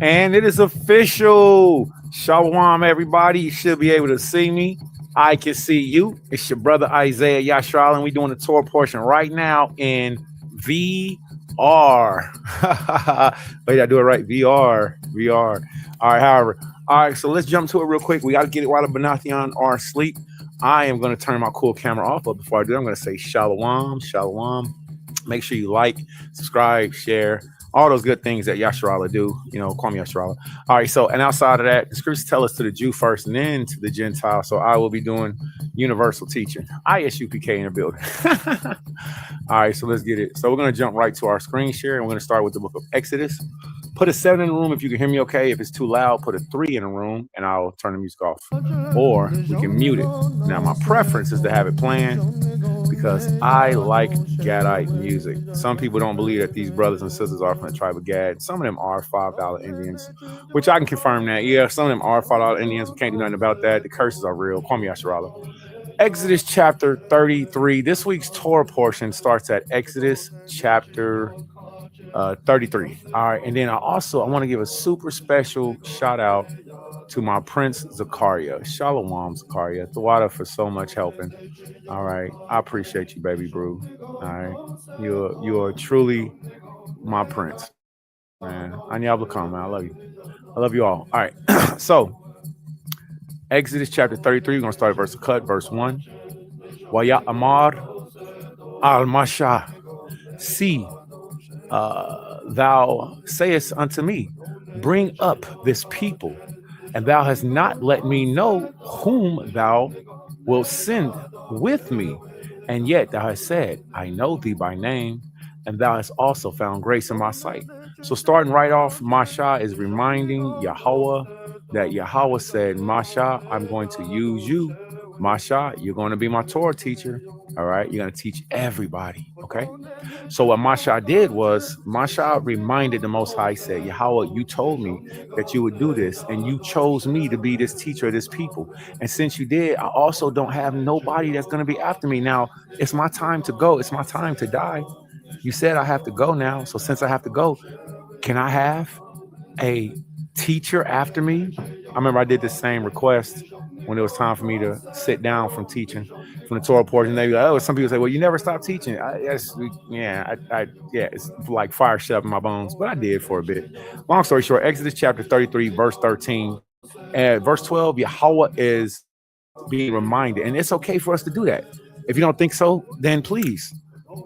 And it is official. Shalom, everybody. You should be able to see me. I can see you. It's your brother Isaiah Yashral, and we're doing the Torah portion right now in VR. Wait, I do it right. VR. VR. All right, however. All right, so let's jump to it real quick. We got to get it while the Benathion are asleep. I am going to turn my cool camera off, but before I do, I'm going to say shalom, shalom. Make sure you like, subscribe, share, all those good things that Yasharala do. You know, call me Yasharala. All right, so, and outside of that, the scriptures tell us to the Jew first and then to the Gentile. So I will be doing universal teaching. ISUPK in the building. All right, so let's get it. So we're going to jump right to our screen share, and we're going to start with the book of Exodus. Put a 7 in the room if you can hear me okay. If it's too loud, put a 3 in the room, and I'll turn the music off. Or we can mute it. Now, my preference is to have it playing because I like Gadite music. Some people don't believe that these brothers and sisters are from the tribe of Gad. Some of them are $5 Indians, which I can confirm that. Yeah, some of them are $5 Indians. We can't do nothing about that. The curses are real. Call me Asherala. Exodus chapter 33. This week's Torah portion starts at Exodus chapter 33. All right, and then I want to give a super special shout out to my prince Zakaria. Shalom, Zakaria. Thawada for so much helping. All right, I appreciate you, baby brew. All right, you are truly my prince, man. Anyablakan, man. I love you. I love you all. All right, so Exodus chapter 33. We're gonna start at verse 1. Waya Amar al Masha. See. Thou sayest unto me, bring up this people, and thou hast not let me know whom thou wilt send with me. And yet thou hast said, I know thee by name, and thou hast also found grace in my sight. So starting right off, Masha is reminding Yahweh that Yahweh said, Masha, I'm going to use you. Masha, you're going to be my Torah teacher. All right, you're going to teach everybody. Okay. So what Masha did was Masha reminded the Most High, said, Yahweh, you told me that you would do this, and you chose me to be this teacher of this people. And since you did, I also don't have nobody that's going to be after me. Now, it's my time to go. It's my time to die. You said I have to go now. So since I have to go, can I have a teacher after me? I remember I did the same request when it was time for me to sit down from teaching from the Torah portion. They be like, oh, some people say, well, you never stop teaching. It's like fire shoved in my bones, but I did for a bit. Long story short, Exodus chapter 33, verse 13. And verse 12, Yahweh is being reminded, and it's okay for us to do that. If you don't think so, then please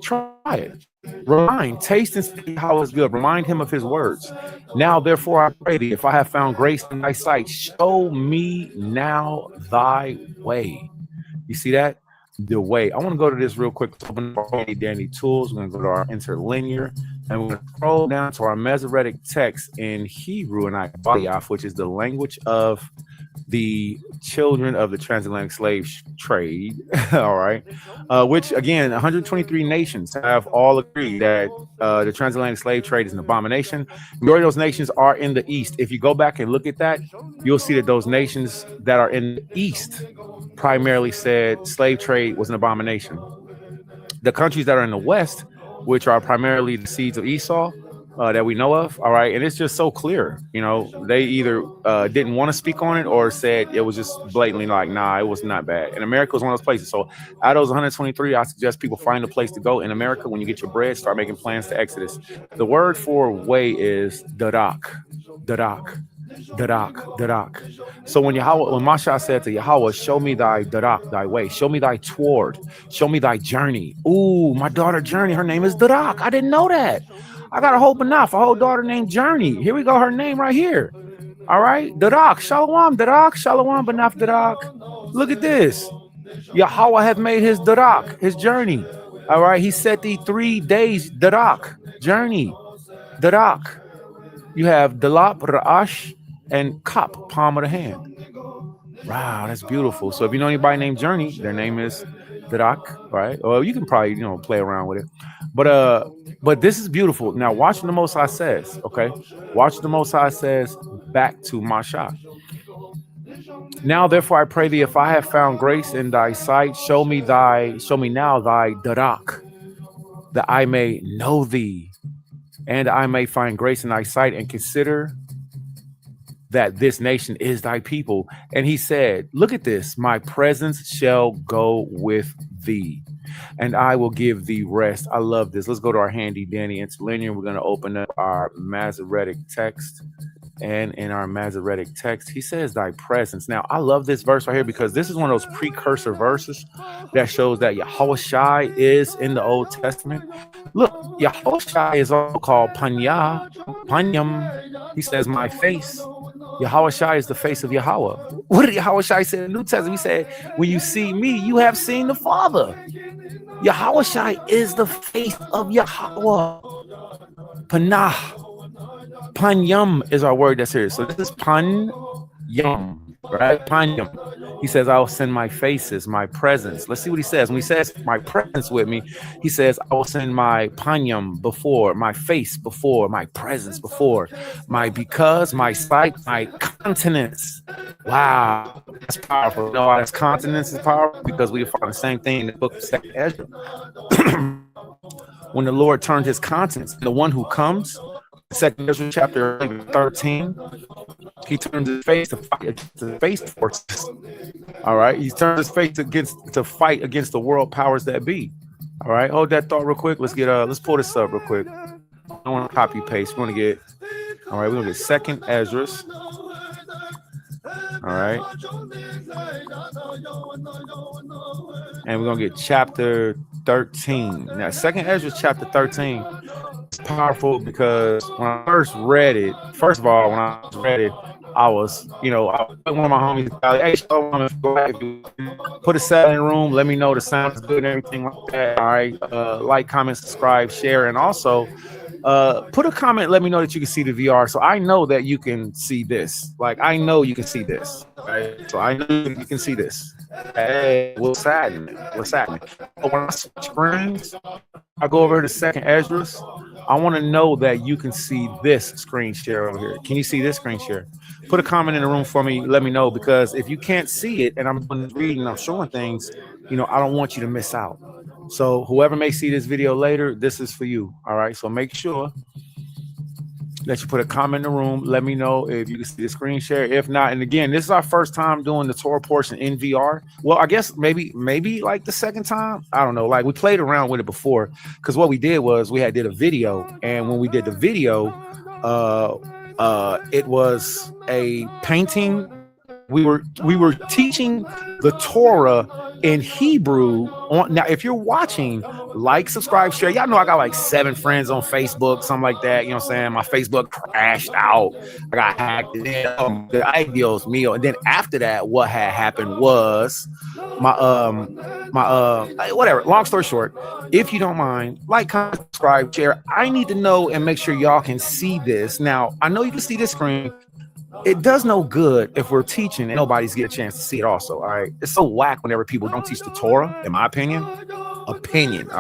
try it. Remind, taste and see how it's good. Remind him of his words. Now, therefore, I pray thee, if I have found grace in thy sight, show me now thy way. You see that? The way. I want to go to this real quick. Open our dandy tools. We're going to go to our interlinear, and we're going to scroll down to our Masoretic text in Hebrew and Ibaliyaf, which is the language of the children of the transatlantic slave trade. All right. Which, again, 123 nations have all agreed that the transatlantic slave trade is an abomination. Majority of those nations are in the East. If you go back and look at that, you'll see that those nations that are in the East primarily said slave trade was an abomination. The countries that are in the West, which are primarily the seeds of Esau, that we know of, all right, and it's just so clear, you know, they either didn't want to speak on it or said it was just blatantly like, nah, it was not bad. And America was one of those places. So out of those 123, I suggest people find a place to go in America. When you get your bread, start making plans to Exodus. The word for way is darak, darak, darak, darak. So when Masha said to Yahweh, show me thy darak, thy way, show me thy toward, show me thy journey. Ooh, my daughter Journey, her name is darak. I didn't know that. I got a whole Banaf, a whole daughter named Journey. Here we go, her name right here. All right, Darak, Shalom, Banaf, Darak. Look at this. Yahweh have made his Darak, his journey. All right, he set the 3 days Darak, journey, Darak. You have Dalap, Ra'ash, and Kap, palm of the hand. Wow, that's beautiful. So if you know anybody named Journey, their name is Darak, right? Well, you can probably, play around with it. But this is beautiful. Now, watch what the Most High says, okay? Watch what the Most High says back to Masha. Now, therefore, I pray thee, if I have found grace in thy sight, show me now thy darak, that I may know thee, and I may find grace in thy sight and consider that this nation is thy people. And he said, look at this, my presence shall go with thee, and I will give thee rest. I love this. Let's go to our handy dandy interlinear. We're going to open up our Masoretic text. And in our Masoretic text, he says thy presence. Now, I love this verse right here because this is one of those precursor verses that shows that Yahushai is in the Old Testament. Look, Yahushai is also called Panya, Panyam. He says, my face. Yahushai is the face of Yahweh. What did Yahushai say in the New Testament? He said, when you see me, you have seen the Father. Yahushai is the face of Yahweh. Panah. Panyam is our word that's here. So this is Panyam, right? Panyam. He says, I will send my faces, my presence. Let's see what he says. When he says my presence with me, he says, I will send my Panyam before, my face before, my presence before, my because, my sight, my countenance. Wow, that's powerful. You know why that's countenance is powerful? Because we find the same thing in the book of 2nd Ezra. When the Lord turned his countenance, the one who comes, 2nd Ezra chapter 13, he turns his face to fight against the face forces. All right, he turns his face to fight against the world powers that be. All right, hold that thought real quick. Let's pull this up real quick. I don't want to copy paste. We're gonna get, all right, we're gonna get 2nd Ezra. All right, and we're gonna get chapter 13. Now, 2nd Ezra chapter 13. Powerful because when I first read it, I was, one of my homies, hey, if you put a set in the room, let me know the sound is good and everything like that. All right, like, comment, subscribe, share, and also put a comment. Let me know that you can see the VR, so I know that you can see this. Like, I know you can see this. Right? So I know you can see this. Hey, what's happening? But when I switch screens, I go over to 2nd Ezra. I want to know that you can see this screen share over here. Can you see this screen share? Put a comment in the room for me. Let me know, because if you can't see it and I'm reading, I'm showing things, I don't want you to miss out. So whoever may see this video later, this is for you. All right. So make sure that you put a comment in the room. Let me know if you can see the screen share. If not, and again, this is our first time doing the Torah portion in VR. Well, I guess maybe like the second time. I don't know. Like, we played around with it before, because what we did was we did a video, and when we did the video, it was a painting. We were teaching the Torah in Hebrew. Now, if you're watching, like, subscribe, share. Y'all know I got like 7 friends on Facebook, something like that. You know what I'm saying? My Facebook crashed out. I got hacked. And then the ideals meal. And then after that, what had happened was my whatever. Long story short, if you don't mind, like, comment, subscribe, share. I need to know and make sure y'all can see this. Now, I know you can see this screen. It does no good if we're teaching and nobody's get a chance to see it also. All right. It's so whack whenever people don't teach the Torah, in my opinion. All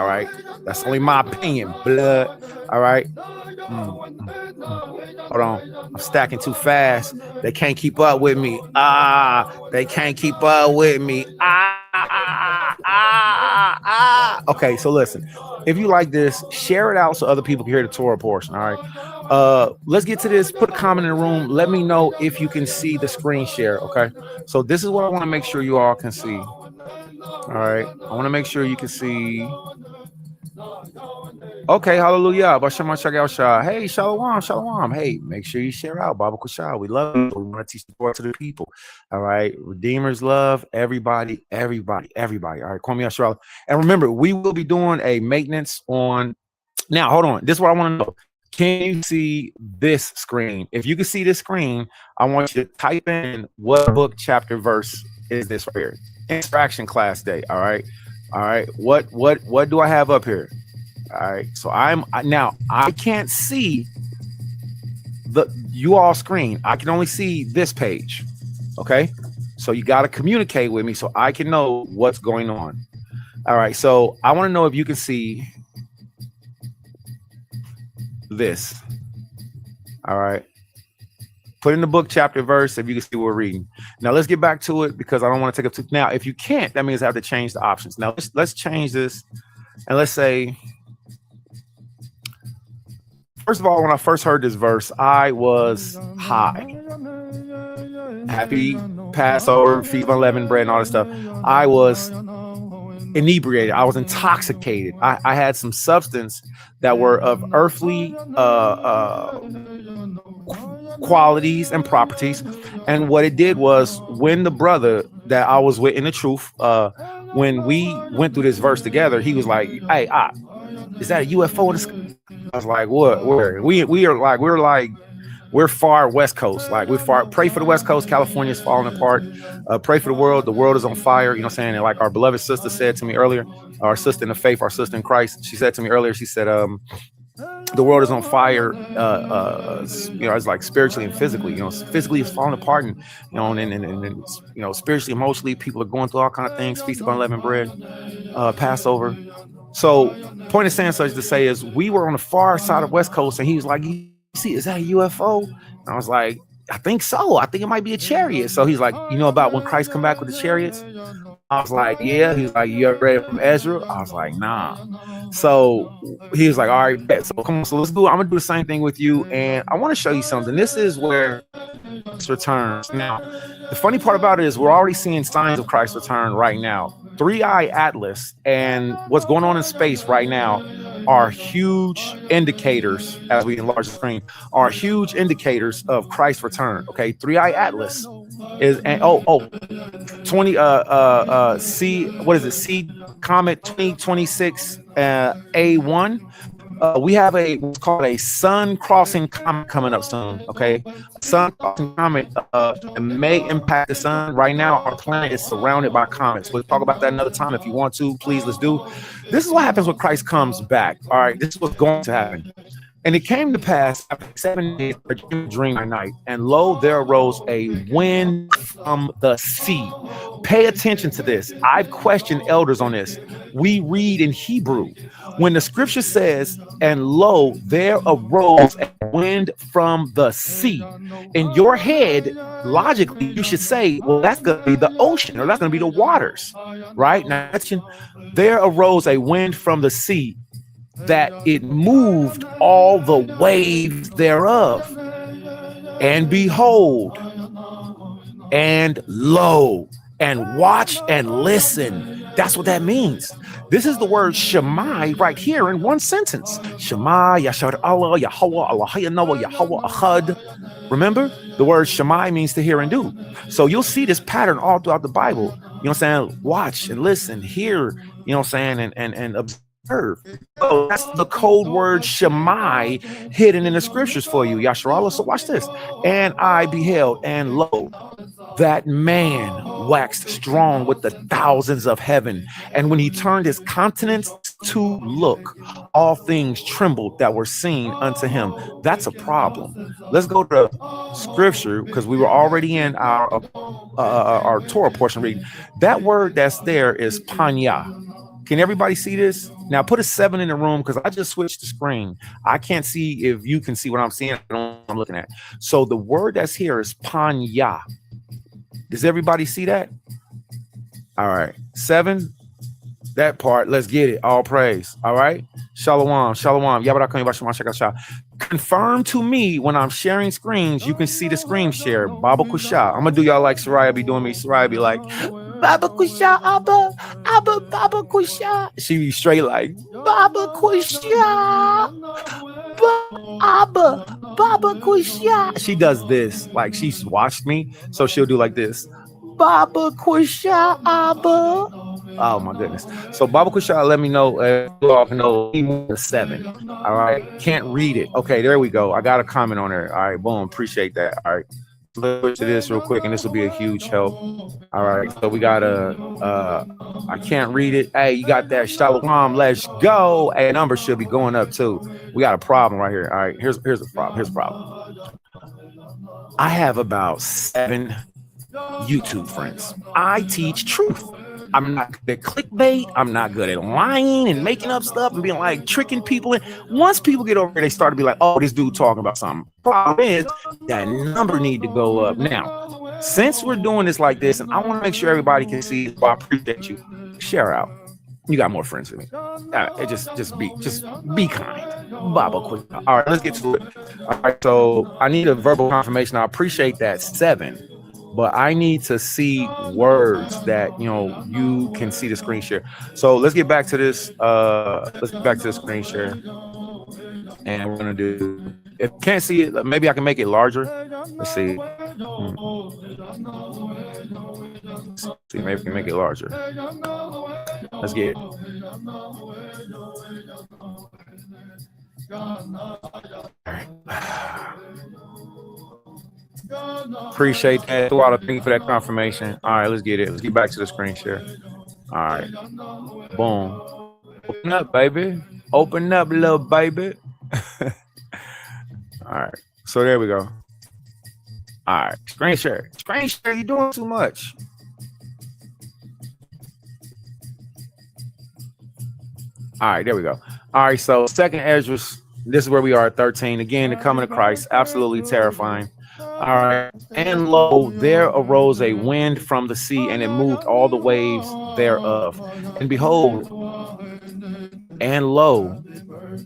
right. That's only my opinion. Blood. All right. Hold on. I'm stacking too fast. They can't keep up with me. They can't keep up with me. Okay, so listen. If you like this, share it out so other people can hear the Torah portion. All right. Let's get to this. Put a comment in the room. Let me know if you can see the screen share. Okay. So this is what I want to make sure you all can see. All right. I want to make sure you can see. Okay, hallelujah. Hey, shalom. Hey, make sure you share out. Baba Kushal. We love you. We want to teach the Torah to the people. All right. Redeemers love everybody. All right. Call me Ashral. And remember, we will be doing a maintenance on. Now, hold on. This is what I want to know. Can you see this screen? If you can see this screen, I want you to type in what book, chapter, verse is this right here. Interaction class day. All right. What do I have up here? All right. So I can't see you all screen. I can only see this page. Okay. So you got to communicate with me so I can know what's going on. All right. So I want to know if you can see this. All right. Put in the book, chapter, verse, if you can see what we're reading. Now let's get back to it because I don't want to take up too. Now, if you can't, that means I have to change the options. Now let's change this, and let's say, first of all, when I first heard this verse, I was high. happy Passover, Feast of Unleavened Bread, and all this stuff. I was inebriated. I was intoxicated. I had some substance that were of earthly qualities and properties. And what it did was, when the brother that I was with in the truth, when we went through this verse together, he was like, "Hey, is that a UFO in the sky?" I was like, "What? Where?" We're far West Coast. Like, we're far. Pray for the West Coast. California's falling apart. Pray for the world. The world is on fire. You know what I'm saying? And like our beloved sister said to me earlier, our sister in the faith, our sister in Christ, she said to me earlier, she said, the world is on fire, it's like spiritually and physically. Physically it's falling apart, and spiritually, emotionally, people are going through all kind of things. Feast of Unleavened Bread, Passover. So, point of saying such to say is, we were on the far side of West Coast, and he was like, "You see, is that a UFO?" And I was like, "I think so. I think it might be a chariot." So he's like, "You know about when Christ come back with the chariots?" I was like, "Yeah." He's like, "You ever read it from Ezra?" I was like, "Nah." So he was like, "All right, bet. So come on, so let's do it. I'm gonna do the same thing with you, and I want to show you something." This is where Christ returns. Now, the funny part about it is, we're already seeing signs of Christ's return right now. 3-eye Atlas and what's going on in space right now are huge indicators, as we enlarge the screen, are huge indicators of Christ's return. Okay, 3-eye Atlas is, and 20 C, what is it? C Comet 2026 A1. We have what's called a sun crossing comet coming up soon. Okay, sun crossing comet may impact the sun. Right now, our planet is surrounded by comets. We'll talk about that another time if you want to. Please, let's do. This is what happens when Christ comes back. All right, this is what's going to happen. "And it came to pass after 7 days, I dreamed by night, and lo, there arose a wind from the sea." Pay attention to this. I've questioned elders on this. We read in Hebrew, when the scripture says, "And lo, there arose a wind from the sea," in your head, logically, you should say, well, that's going to be the ocean, or that's going to be the waters, right? Now, there arose a wind from the sea, that it moved all the waves thereof. And behold, and lo, and watch and listen. That's what that means. This is the word Shema right here in one sentence. Shema, Yashar Allah, Yahweh, Allah, Yahweh, Ahad. Remember, the word Shema means to hear and do. So you'll see this pattern all throughout the Bible. You know what I'm saying? Watch and listen, hear, you know what I'm saying, and observe. So that's the code word Shema hidden in the scriptures for you, Yasharallah. So watch this. "And I beheld, and lo, that man waxed strong with the thousands of heaven. And when he turned his countenance to look, all things trembled that were seen unto him." That's a problem. Let's go to scripture, because we were already in our Torah portion reading. That word that's there is panya. Can everybody see this? Now put a 7 in the room, because I just switched the screen. I can't see if you can see what I'm seeing. I'm looking at. So the word that's here is panya. Does everybody see that? All right. 7. That part. Let's get it. All praise. All right. Shalom. Shalom. Confirm to me when I'm sharing screens. You can see the screen share. Baba Kusha. I'm gonna do y'all like Soraya be doing me. Soraya be like, "Baba Kusha, Abba, Baba Kusha." She be straight like, "Baba Kusha, Abba, Baba Kusha." She does this, like she's watched me, so she'll do like this, "Baba Kusha, Abba." Oh my goodness. So Baba Kusha, let me know if you all can know 7. All right. Can't read it. Okay, there we go. I got a comment on there. All right, boom. Appreciate that. All right. Let's switch to this real quick, and this will be a huge help. All right. So we got I can't read it. Hey, you got that Shalom. Let's go. Hey, number should be going up too. We got a problem right here. All right. Here's the problem. Here's the problem. I have about 7 YouTube friends. I teach truth. I'm not good at clickbait. I'm not good at lying and making up stuff and being like tricking people. And once people get over here, they start to be like, "Oh, this dude talking about something." Problem is that number need to go up. Now, since we're doing this like this, and I want to make sure everybody can see, so I appreciate you. Share out. You got more friends than me. Just be kind. Baba, quick. All right, let's get to it. All right, so I need a verbal confirmation. I appreciate that. 7. but I need to see words that you can see the screen share. So let's get back to this. Let's get back to the screen share, and we're gonna do. If you can't see it, maybe I can make it larger. Let's see. See, maybe we can make it larger. Let's get it. Appreciate that. Thank you for that confirmation. All right, let's get it. Let's get back to the screen share. All right. Boom. Open up, baby. Open up, little baby. All right. So there we go. All right. Screen share. Screen share, you're doing too much. All right, there we go. All right, so second Ezra, this is where we are at 13. Again, the coming of Christ, absolutely terrifying. All right, and lo, there arose a wind from the sea, and it moved all the waves thereof. And behold, and lo,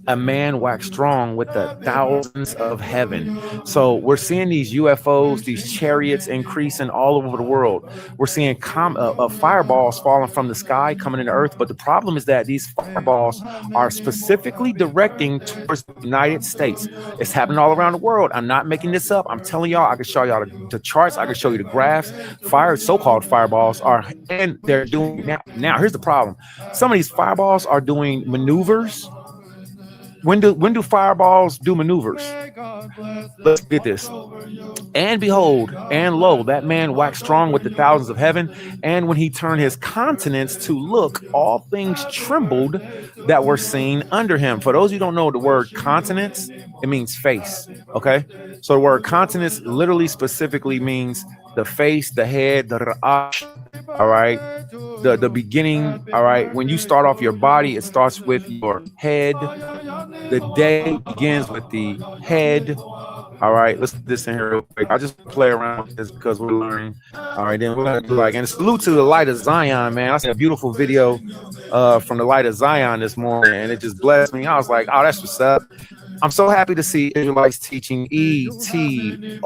a man waxed strong with the thousands of heaven. So we're seeing these UFOs, these chariots increasing all over the world. We're seeing fireballs falling from the sky coming into earth. But the problem is that these fireballs are specifically directing towards the United States. It's happening all around the world. I'm not making this up. I'm telling y'all, I can show y'all the charts. I can show you the graphs. So-called fireballs are, and they're doing now. Here's the problem. Some of these fireballs are doing maneuvers. When do fireballs do maneuvers? Let's get this. And behold, and lo, that man waxed strong with the thousands of heaven. And when he turned his countenance to look, all things trembled that were seen under him. For those who don't know the word countenance, it means face. Okay. So the word countenance literally specifically means the face, the head, the ra'ash. All right. The beginning. All right. When you start off your body, it starts with your head. The day begins with the head. All right, let's put this in here real quick. I'll just play around with this because we're learning. All right, then we're gonna do and salute to the Light of Zion, man. I saw a beautiful video from the Light of Zion this morning, and it just blessed me. I was like, oh, that's what's up. I'm so happy to see Israelites teaching ETOMOL.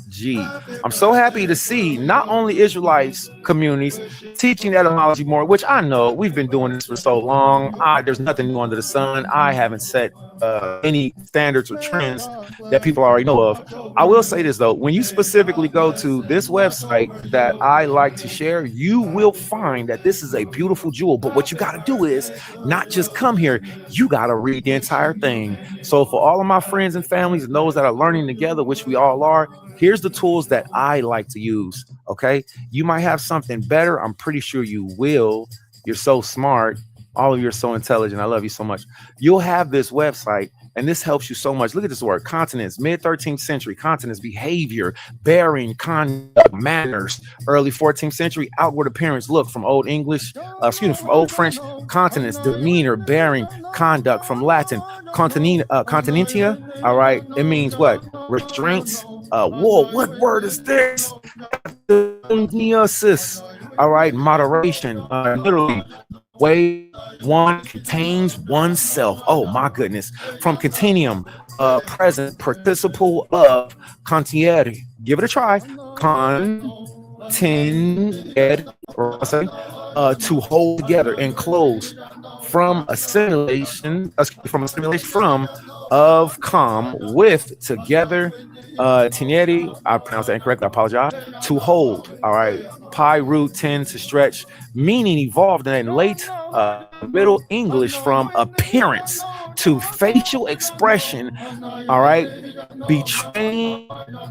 G. I'm so happy to see not only Israelites communities teaching etymology more, which I know we've been doing this for so long. There's nothing new under the sun. I haven't set any standards or trends that people already know of. I will say this though, when you specifically go to this website that I like to share, you will find that this is a beautiful jewel. But what you got to do is not just come here, you got to read the entire thing. So for all of my friends and families and those that are learning together, which we all are, here's the tools that I like to use. Okay, you might have something better. I'm pretty sure you will. You're so smart. All of you are so intelligent. I love you so much. You'll have this website, and this helps you so much. Look at this word: continence, mid 13th century, continence, behavior, bearing, conduct, manners, early 14th century, outward appearance. Look, from Old English, from Old French, continence, demeanor, bearing, conduct. From Latin, continentia. All right, it means what? Restraints. Whoa, what word is this? All right, moderation. Literally. Way one contains oneself. Oh my goodness. From continuum, present participle of contiere. Give it a try. To hold together, enclose. From assimilation of com, with, together. Tenere, I pronounced that incorrectly, I apologize. To hold. All right. Pi root 10 to stretch, meaning evolved in late Middle English from appearance to facial expression. All right. Betraying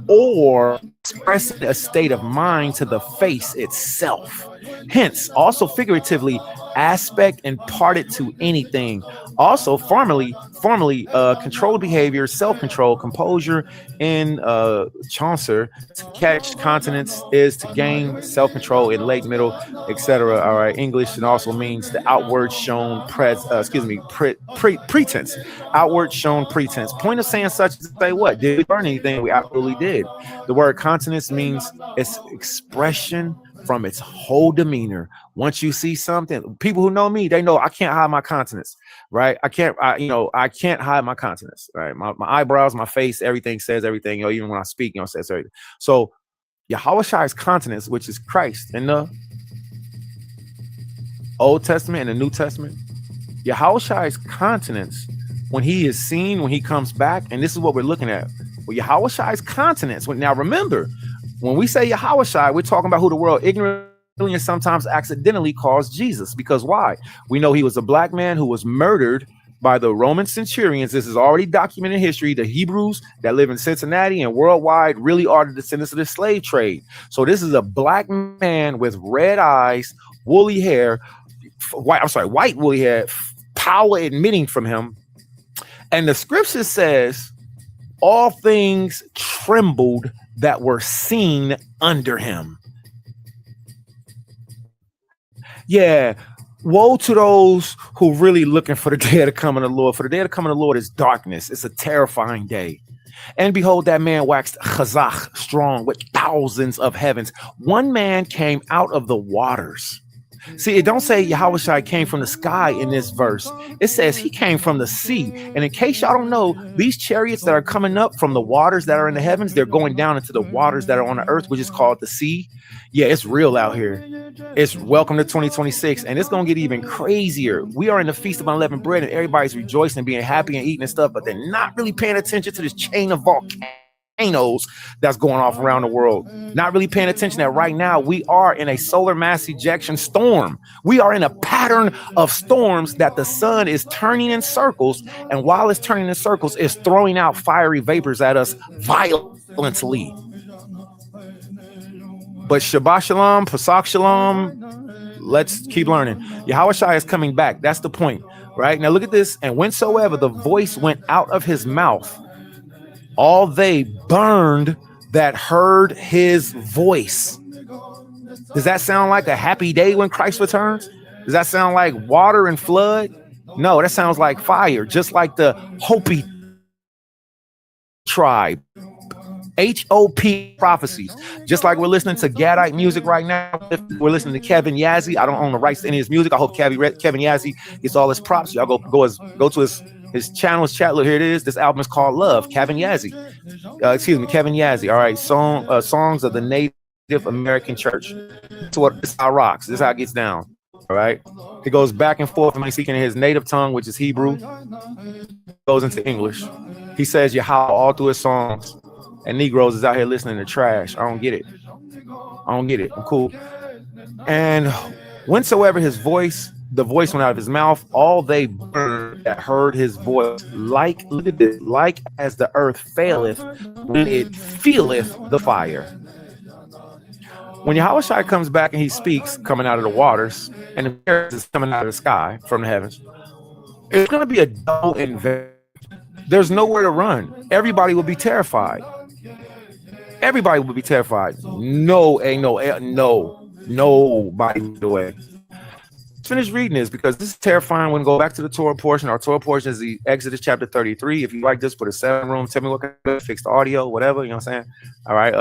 or expressing a state of mind to the face itself. Hence, also figuratively, aspect imparted to anything. Also, formerly controlled behavior, self-control, composure in Chaucer. To catch continence is to gain self-control in late middle, etc. All right, English, and also means the outward shown pretense. Outward shown pretense. Point of saying such as say what? Did we learn anything? We absolutely did. The word continence means it's expression from its whole demeanor. Once you see something, people who know me, they know I can't hide my countenance, right? I can't hide my countenance, right? My eyebrows, my face, everything says everything, even when I speak, says everything. So Yahushai's countenance, which is Christ in the Old Testament and the New Testament, Yahushai's countenance, when he is seen, when he comes back, and this is what we're looking at. Well, Yahushai's countenance. Now remember, when we say Yahushai, we're talking about who the world ignorantly and sometimes accidentally calls Jesus. Because why? We know he was a black man who was murdered by the Roman centurions. This is already documented in history. The Hebrews that live in Cincinnati and worldwide really are the descendants of the slave trade. So this is a black man with red eyes, woolly hair, white woolly hair, power emitting from him. And the scripture says, all things trembled that were seen under him. Yeah. Woe to those who really looking for the day of the coming of the Lord. For the day of the coming of the Lord is darkness. It's a terrifying day. And behold, that man waxed chazak, strong, with thousands of heavens. One man came out of the waters. See, it don't say Yahushua came from the sky in this verse. It says he came from the sea. And in case y'all don't know, these chariots that are coming up from the waters that are in the heavens, they're going down into the waters that are on the earth, which is called the sea. Yeah, it's real out here. It's welcome to 2026, and it's going to get even crazier. We are in the Feast of Unleavened Bread, and everybody's rejoicing and being happy and eating and stuff, but they're not really paying attention to this chain of volcanoes that's going off around the world. Not really paying attention that right now we are in a solar mass ejection storm. We are in a pattern of storms that the sun is turning in circles, and while it's turning in circles, it's throwing out fiery vapors at us violently. But Shabbat Shalom, Pesach Shalom, let's keep learning. Yahushua is coming back. That's the point, right? Now look at this. And whensoever the voice went out of his mouth, all they burned that heard his voice. Does that sound like a happy day when Christ returns? Does that sound like water and flood? No, that sounds like fire, just like the Hopi tribe. HOP prophecies. Just like we're listening to Gadite music right now. We're listening to Kevin Yazzie. I don't own the rights to any of his music. I hope Kevin Yazzie gets all his props. Y'all go to his channel, his chat. Look, here it is. This album is called Love, Kevin Yazzie. Kevin Yazzie. All right, songs of the Native American Church. This is how it rocks. This is how it gets down. All right. It goes back and forth. He's speaking in his native tongue, which is Hebrew. Goes into English. He says Yahweh all through his songs. And Negroes is out here listening to trash. I don't get it. I'm cool. And whensoever the voice went out of his mouth, all they burned that heard his voice, like as the earth faileth when it feeleth the fire. When Yahushua comes back and he speaks, coming out of the waters, and the mirrors is coming out of the sky from the heavens, it's going to be a dull and there's nowhere to run. Everybody will be terrified. Everybody will be terrified. Nobody the way. Finish reading this because this is terrifying. When we go back to the Torah portion, our Torah portion is the Exodus chapter 33. If you like this, put a 7-room, tell me what kind of fix the audio, whatever, you know what I'm saying? All right.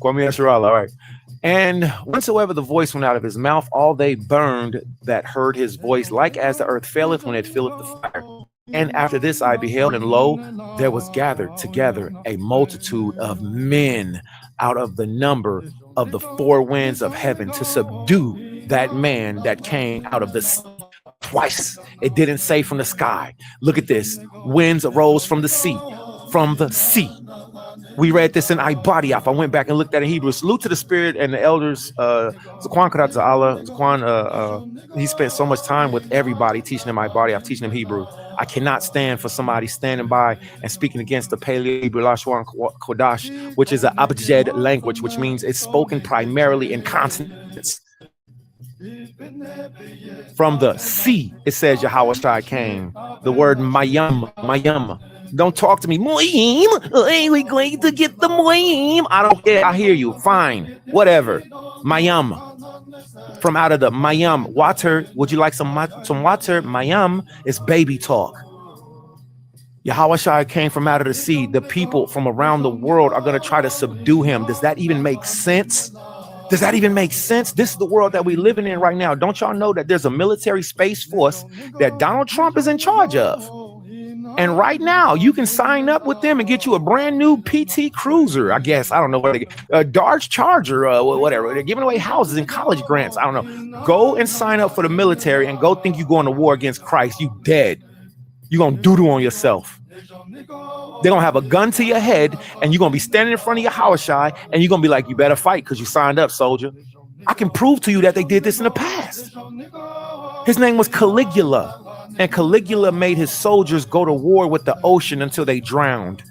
Kwame Asherala, all right. And whensoever the voice went out of his mouth, all they burned that heard his voice, like as the earth faileth when it filleth the fire. And after this I beheld, and lo, there was gathered together a multitude of men out of the number of the four winds of heaven to subdue that man that came out of the sea. Twice. It didn't say from the sky. Look at this. Winds arose from the sea. From the sea. We read this in Ibadiaf. I went back and looked at it in Hebrew. Salute to the spirit and the elders. Zakwan Karat Za'ala. Zakwan, he spent so much time with everybody teaching him Ibadiaf, teaching him Hebrew. I cannot stand for somebody standing by and speaking against the Paleo Hebrew Lashwan Kodash, which is an Abjad language, which means it's spoken primarily in consonants. From the sea, it says Yahushua came. The word mayam. Don't talk to me. Moim, we going to get the moim. I don't care. I hear you. Fine. Whatever. Mayam. From out of the mayam. Water. Would you like some water? Mayam is baby talk. Yahushua came from out of the sea. The people from around the world are going to try to subdue him. Does that even make sense? Does that even make sense? This is the world that we're living in right now. Don't y'all know that there's a military space force that Donald Trump is in charge of? And right now, you can sign up with them and get you a brand new PT Cruiser, I guess. I don't know what they get. A Dodge Charger, whatever. They're giving away houses and college grants. I don't know. Go and sign up for the military and go think you're going to war against Christ. You dead. You're going to doo-doo on yourself. They're going to have a gun to your head and you're going to be standing in front of your Hawashai and you're going to be like, you better fight because you signed up, soldier. I can prove to you that they did this in the past. His name was Caligula. And Caligula made his soldiers go to war with the ocean until they drowned.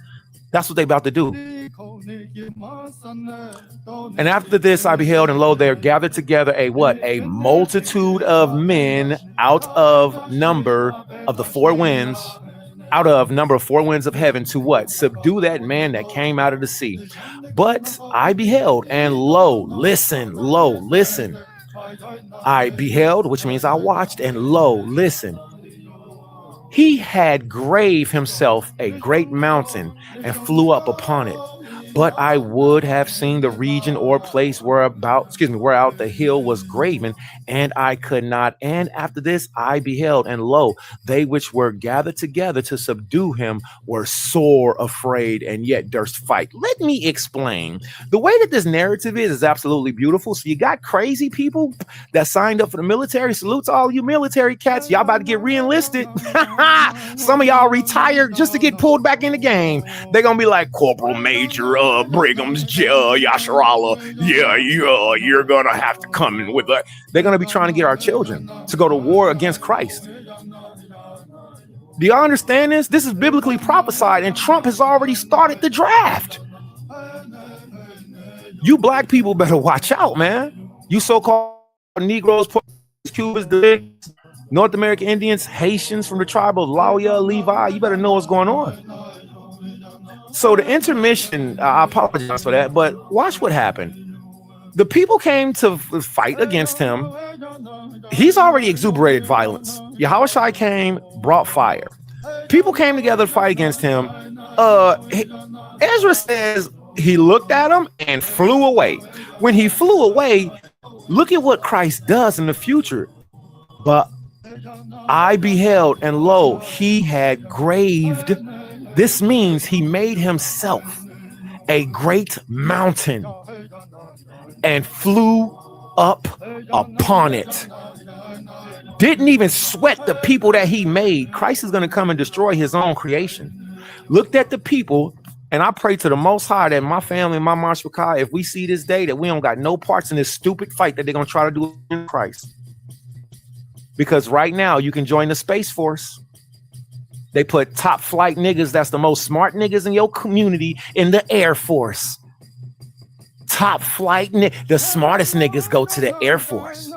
That's what they about to do. And after this, I beheld, and lo, there gathered together a multitude of men out of number of the four winds, out of number of four winds of heaven to what? Subdue that man that came out of the sea. But I beheld, and lo, listen. I beheld, which means I watched, and lo, listen. He had graved himself a great mountain and flew up upon it. But I would have seen the region or place whereout the hill was graven, and I could not. And after this I beheld, and lo, they which were gathered together to subdue him were sore afraid, and yet durst fight. Let me explain. The way that this narrative is absolutely beautiful. So you got crazy people that signed up for the military. Salute to all you military cats. Y'all about to get re-enlisted. Some of y'all retired just to get pulled back in the game. They're gonna be like, Corporal Major Brigham's Yasharala. Yeah, you're gonna have to come in with that. They're gonna be trying to get our children to go to war against Christ. Do y'all understand this? This is biblically prophesied, and Trump has already started the draft. You black people better watch out, man. You so-called Negroes, Cubans, North American Indians, Haitians from the tribe of Lauya, Levi, you better know what's going on. So the intermission, I apologize for that, but watch what happened. The people came to fight against him. He's already exuberated violence. Yahushua came, brought fire. People came together to fight against him. Ezra says he looked at him and flew away. When he flew away, look at what Christ does in the future. But I beheld, and lo, he had graved. This means he made himself a great mountain and flew up upon it. Didn't even sweat the people that he made. Christ is going to come and destroy his own creation. Looked at the people, and I pray to the Most High that my family, my Mashpakai, if we see this day that we don't got no parts in this stupid fight that they're going to try to do in Christ. Because right now you can join the Space Force. They put top flight niggas, that's the most smart niggas in your community, in the Air Force. Top flight, the smartest niggas go to the Air Force.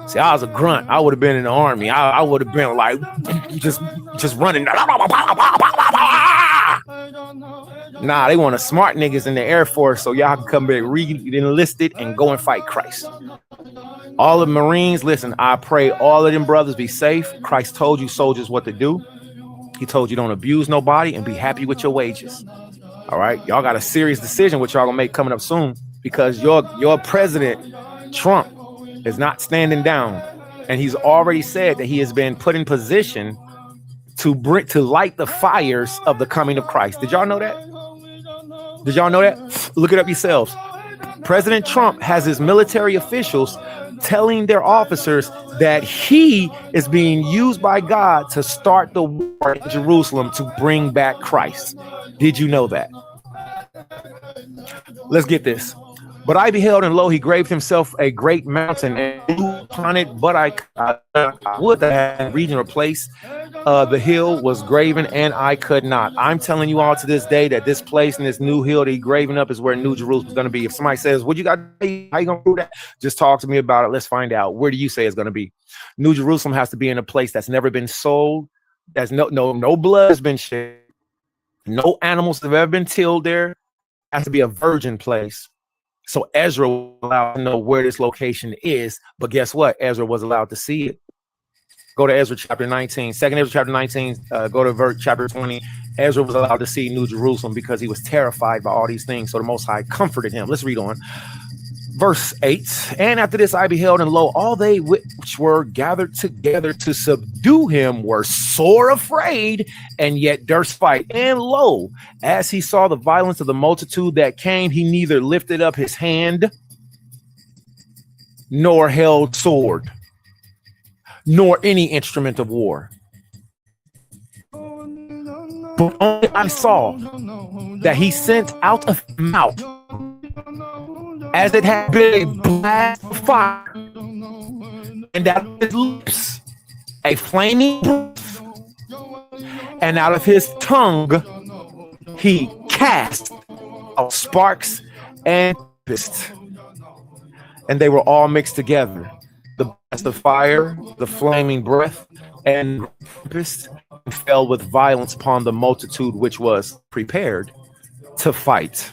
See, I was a grunt. I would have been in the Army. I would have been like, just running. Nah, they want a smart niggas in the Air Force so y'all can come back re-enlisted and go and fight Christ. All the Marines, listen, I pray all of them brothers be safe. Christ told you soldiers what to do. He told you don't abuse nobody and be happy with your wages. All right, y'all got a serious decision which y'all gonna make coming up soon, because your president Trump is not standing down, and he's already said that he has been put in position to light the fires of the coming of Christ. Did y'all know that? Did y'all know that? Look it up yourselves. President Trump has his military officials telling their officers that he is being used by God to start the war in Jerusalem to bring back Christ. Did you know that? Let's get this. But I beheld, and lo, he graved himself a great mountain and flew upon it. But I would have region or place. The hill was graven, and I could not. I'm telling you all to this day that this place and this new hill that he graven up is where New Jerusalem is going to be. If somebody says, "What you got? How you gonna do that?" Just talk to me about it. Let's find out. Where do you say it's going to be? New Jerusalem has to be in a place that's never been sold. That's no blood has been shed. No animals have ever been tilled there. It has to be a virgin place. So Ezra was allowed to know where this location is, but guess what? Ezra was allowed to see it. Go to Ezra chapter 19, 2nd Ezra chapter 19, go to verse chapter 20. Ezra was allowed to see New Jerusalem because he was terrified by all these things. So the Most High comforted him. Let's read on. Verse 8, and after this I beheld, and lo, all they which were gathered together to subdue him were sore afraid, and yet durst fight. And lo, as he saw the violence of the multitude that came, he neither lifted up his hand, nor held sword, nor any instrument of war. But only I saw that he sent out of his mouth, as it had been a blast of fire, and out of his lips a flaming breath, and out of his tongue he cast out sparks and tempest, and they were all mixed together. The blast of fire, the flaming breath, and tempest fell with violence upon the multitude which was prepared to fight,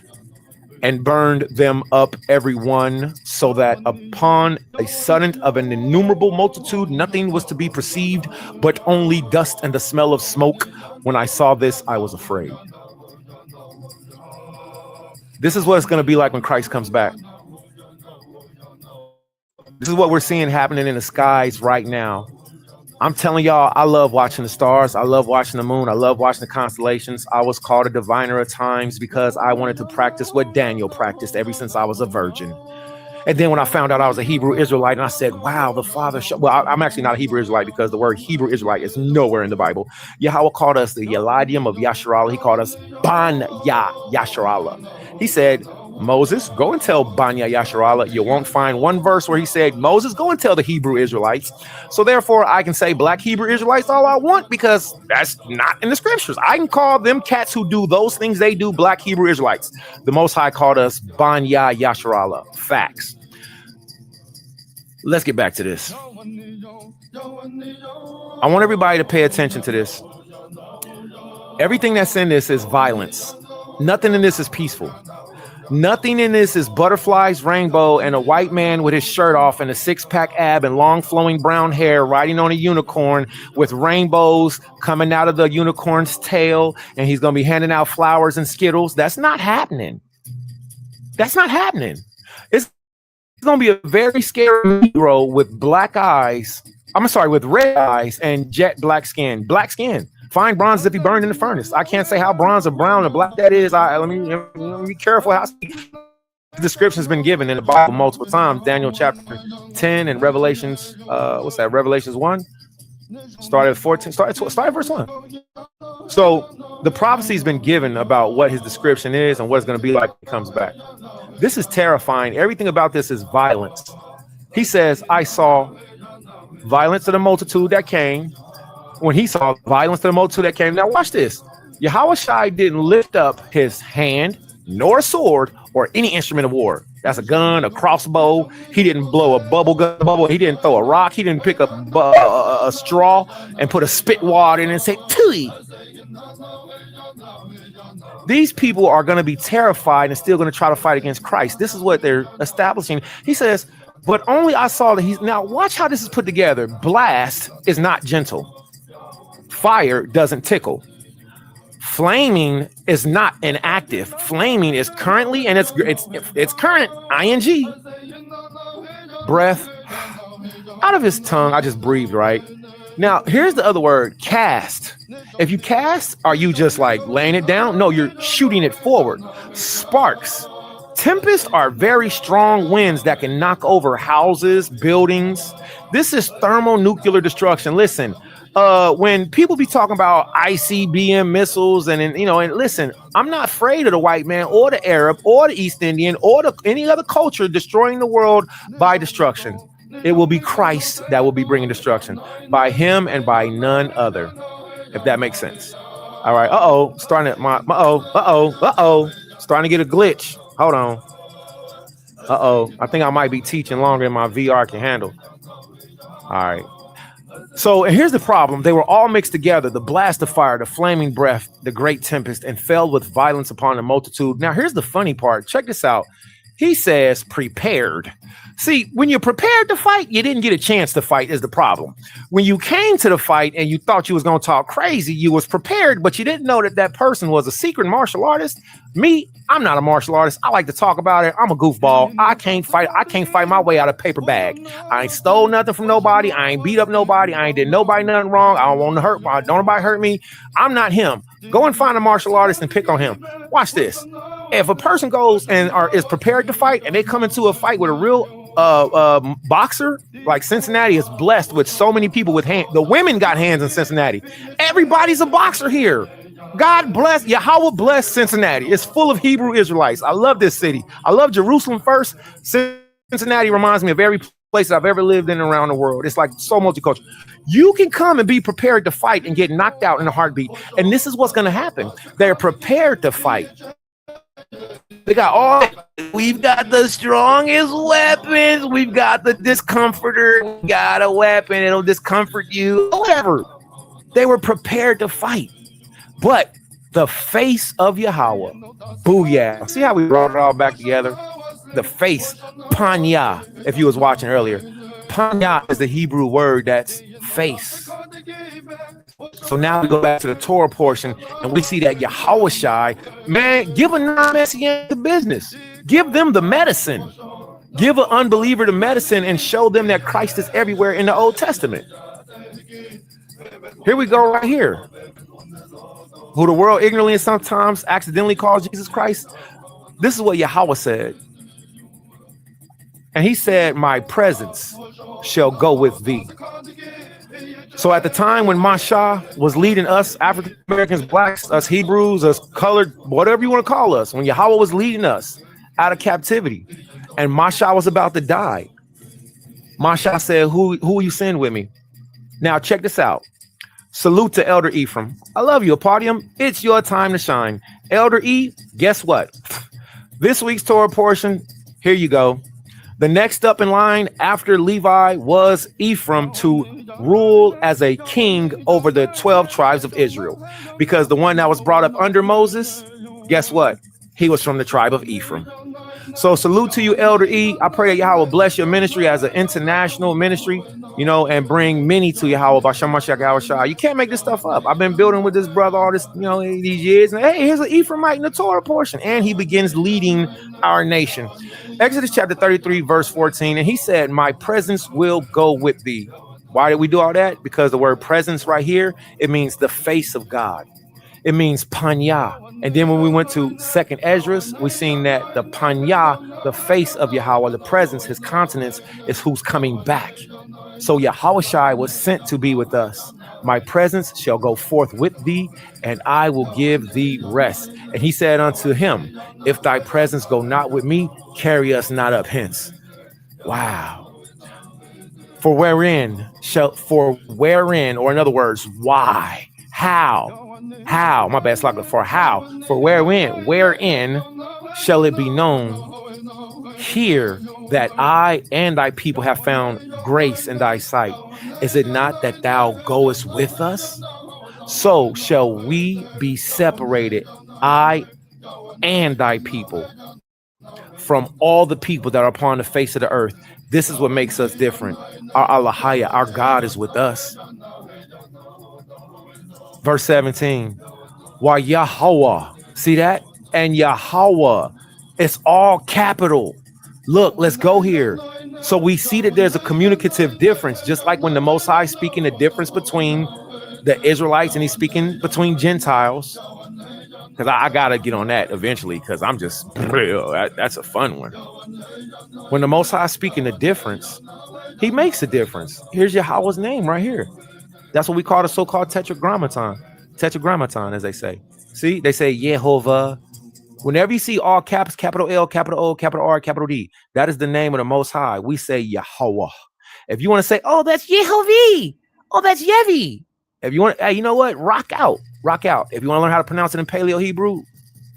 and burned them up every one, so that upon a sudden of an innumerable multitude nothing was to be perceived, but only dust and the smell of smoke. When I saw this, I was afraid. This is what it's going to be like when Christ comes back. This is what we're seeing happening in the skies right now. I'm telling y'all, I love watching the stars. I love watching the moon. I love watching the constellations. I was called a diviner at times because I wanted to practice what Daniel practiced ever since I was a virgin. And then when I found out I was a Hebrew Israelite, and I said, wow, the Father showed. Well, I'm actually not a Hebrew Israelite because the word Hebrew Israelite is nowhere in the Bible. Yahweh called us the Yelidium of Yasharallah. He called us Ban Yasharallah. He said, Moses, go and tell Banya Yasharallah. You won't find one verse where he said, Moses, go and tell the Hebrew Israelites. So therefore, I can say black Hebrew Israelites all I want because that's not in the scriptures. I can call them cats who do those things they do black Hebrew Israelites. The Most High called us Banya Yasharallah. Facts. Let's get back to this. I want everybody to pay attention to this. Everything that's in this is violence. Nothing in this is peaceful. Nothing in this is butterflies, rainbow, and a white man with his shirt off and a six-pack ab and long flowing brown hair riding on a unicorn with rainbows coming out of the unicorn's tail, and he's going to be handing out flowers and Skittles. That's not happening. That's not happening. It's going to be a very scary Negro with black eyes. With red eyes and jet black skin. Black skin. Fine bronze if he burned in the furnace. I can't say how bronze or brown or black that is. Let me be careful how the description has been given in the Bible multiple times. Daniel chapter 10 and Revelations. Revelations 1. Started at 14. Started verse 1. So the prophecy has been given about what his description is and what it's going to be like when he comes back. This is terrifying. Everything about this is violence. He says, I saw violence of the multitude that came. When he saw violence to the multitude that came. Now watch this. Yahushua didn't lift up his hand, nor a sword, or any instrument of war. That's a gun, a crossbow. He didn't blow a bubble. He didn't throw a rock. He didn't pick up a straw and put a spit wad in and say, Tui. These people are going to be terrified and still going to try to fight against Christ. This is what they're establishing. He says, but only I saw that he's. Now watch how this is put together. Blast is not gentle. Fire doesn't tickle. Flaming is not inactive. Flaming is currently, and it's current, ing. Breath out of his tongue. I just breathed, right? Now, here's the other word, cast. If you cast, are you just like laying it down? No, you're shooting it forward. Sparks. Tempests are very strong winds that can knock over houses, buildings. This is thermonuclear destruction. Listen, when people be talking about ICBM missiles and listen, I'm not afraid of the white man or the Arab or the East Indian or any other culture destroying the world by destruction. It will be Christ that will be bringing destruction by him and by none other, if that makes sense. All right. Starting to get a glitch. Hold on. I think I might be teaching longer than my VR can handle. All right. So here's the problem. They were all mixed together. The blast of fire, the flaming breath, the great tempest, and fell with violence upon the multitude. Now, here's the funny part. Check this out. He says prepared. See, when you're prepared to fight, you didn't get a chance to fight is the problem. When you came to the fight and you thought you was going to talk crazy, you was prepared, but you didn't know that that person was a secret martial artist. Me, I'm not a martial artist. I like to talk about it. I'm a goofball. I can't fight. I can't fight my way out of paper bag. I ain't stole nothing from nobody. I ain't beat up nobody. I ain't did nobody nothing wrong. I don't want to hurt. Don't nobody hurt me. I'm not him. Go and find a martial artist and pick on him. Watch this. If a person goes and is prepared to fight and they come into a fight with a real boxer, like Cincinnati is blessed with so many people with hands. The women got hands in Cincinnati. Everybody's a boxer here. God bless Yahweh, bless Cincinnati. It's full of Hebrew Israelites. I love this city. I love Jerusalem first. Cincinnati reminds me of every place that I've ever lived in around the world. It's like so multicultural. You can come and be prepared to fight and get knocked out in a heartbeat. And this is what's going to happen. They're prepared to fight. They got we've got the strongest weapons. We've got the discomforter. We got a weapon. It'll discomfort you. Whatever. They were prepared to fight. But the face of Yahweh, booyah. See how we brought it all back together? The face, panya, if you was watching earlier. Panya is the Hebrew word that's face. So now we go back to the Torah portion and we see that Yahweh Shai, man, give a non-Messianic the business. Give them the medicine. Give an unbeliever the medicine and show them that Christ is everywhere in the Old Testament. Here we go right here. Who the world ignorantly and sometimes accidentally calls Jesus Christ. This is what Yahweh said. And he said, my presence shall go with thee. So at the time when Masha was leading us, African Americans, blacks, us Hebrews, us colored, whatever you want to call us, when Yahweh was leading us out of captivity and Masha was about to die, Masha said, who will you send with me? Now check this out. Salute to Elder Ephraim. I love you, Apodium. It's your time to shine. Elder E, guess what? This week's Torah portion, here you go. The next up in line after Levi was Ephraim to rule as a king over the 12 tribes of Israel. Because the one that was brought up under Moses, guess what? He was from the tribe of Ephraim. So salute to you, Elder E. I pray that Yahweh bless your ministry as an international ministry, you know, and bring many to Yahweh. You can't make this stuff up. I've been building with this brother all this, you know, these years. And hey, here's an Ephraimite in the Torah portion. And he begins leading our nation. Exodus chapter 33, verse 14. And he said, my presence will go with thee. Why did we do all that? Because the word presence right here, it means the face of God. It means panya. And then when we went to second Esdras, we seen that the panya, the face of Yahweh, the presence, his countenance is who's coming back. So Yahweh Shai was sent to be with us. My presence shall go forth with thee, and I will give thee rest. And he said unto him, if thy presence go not with me, carry us not up hence. Wow. For wherein, or in other words, why? How, my bad, slugger, for how, for wherein shall it be known here that I and thy people have found grace in thy sight? Is it not that thou goest with us? So shall we be separated, I and thy people, from all the people that are upon the face of the earth. This is what makes us different. Our Allahaya, our God is with us. Verse 17, why Yahweh, see that? And Yahweh, it's all capital. Look, let's go here. So we see that there's a communicative difference, just like when the Most High is speaking the difference between the Israelites and he's speaking between Gentiles. Because I got to get on that eventually, because I'm just, that's a fun one. When the Most High is speaking the difference, he makes a difference. Here's Yahweh's name right here. That's what we call the so-called tetragrammaton. Tetragrammaton, as they say. See, they say Yehovah. Whenever you see all caps, capital L, capital O, capital R, capital D, that is the name of the Most High. We say Yahweh. If you want to say, oh, that's Yehovah. Oh, that's Yevi. If you want, hey, you know what? Rock out. If you want to learn how to pronounce it in Paleo Hebrew,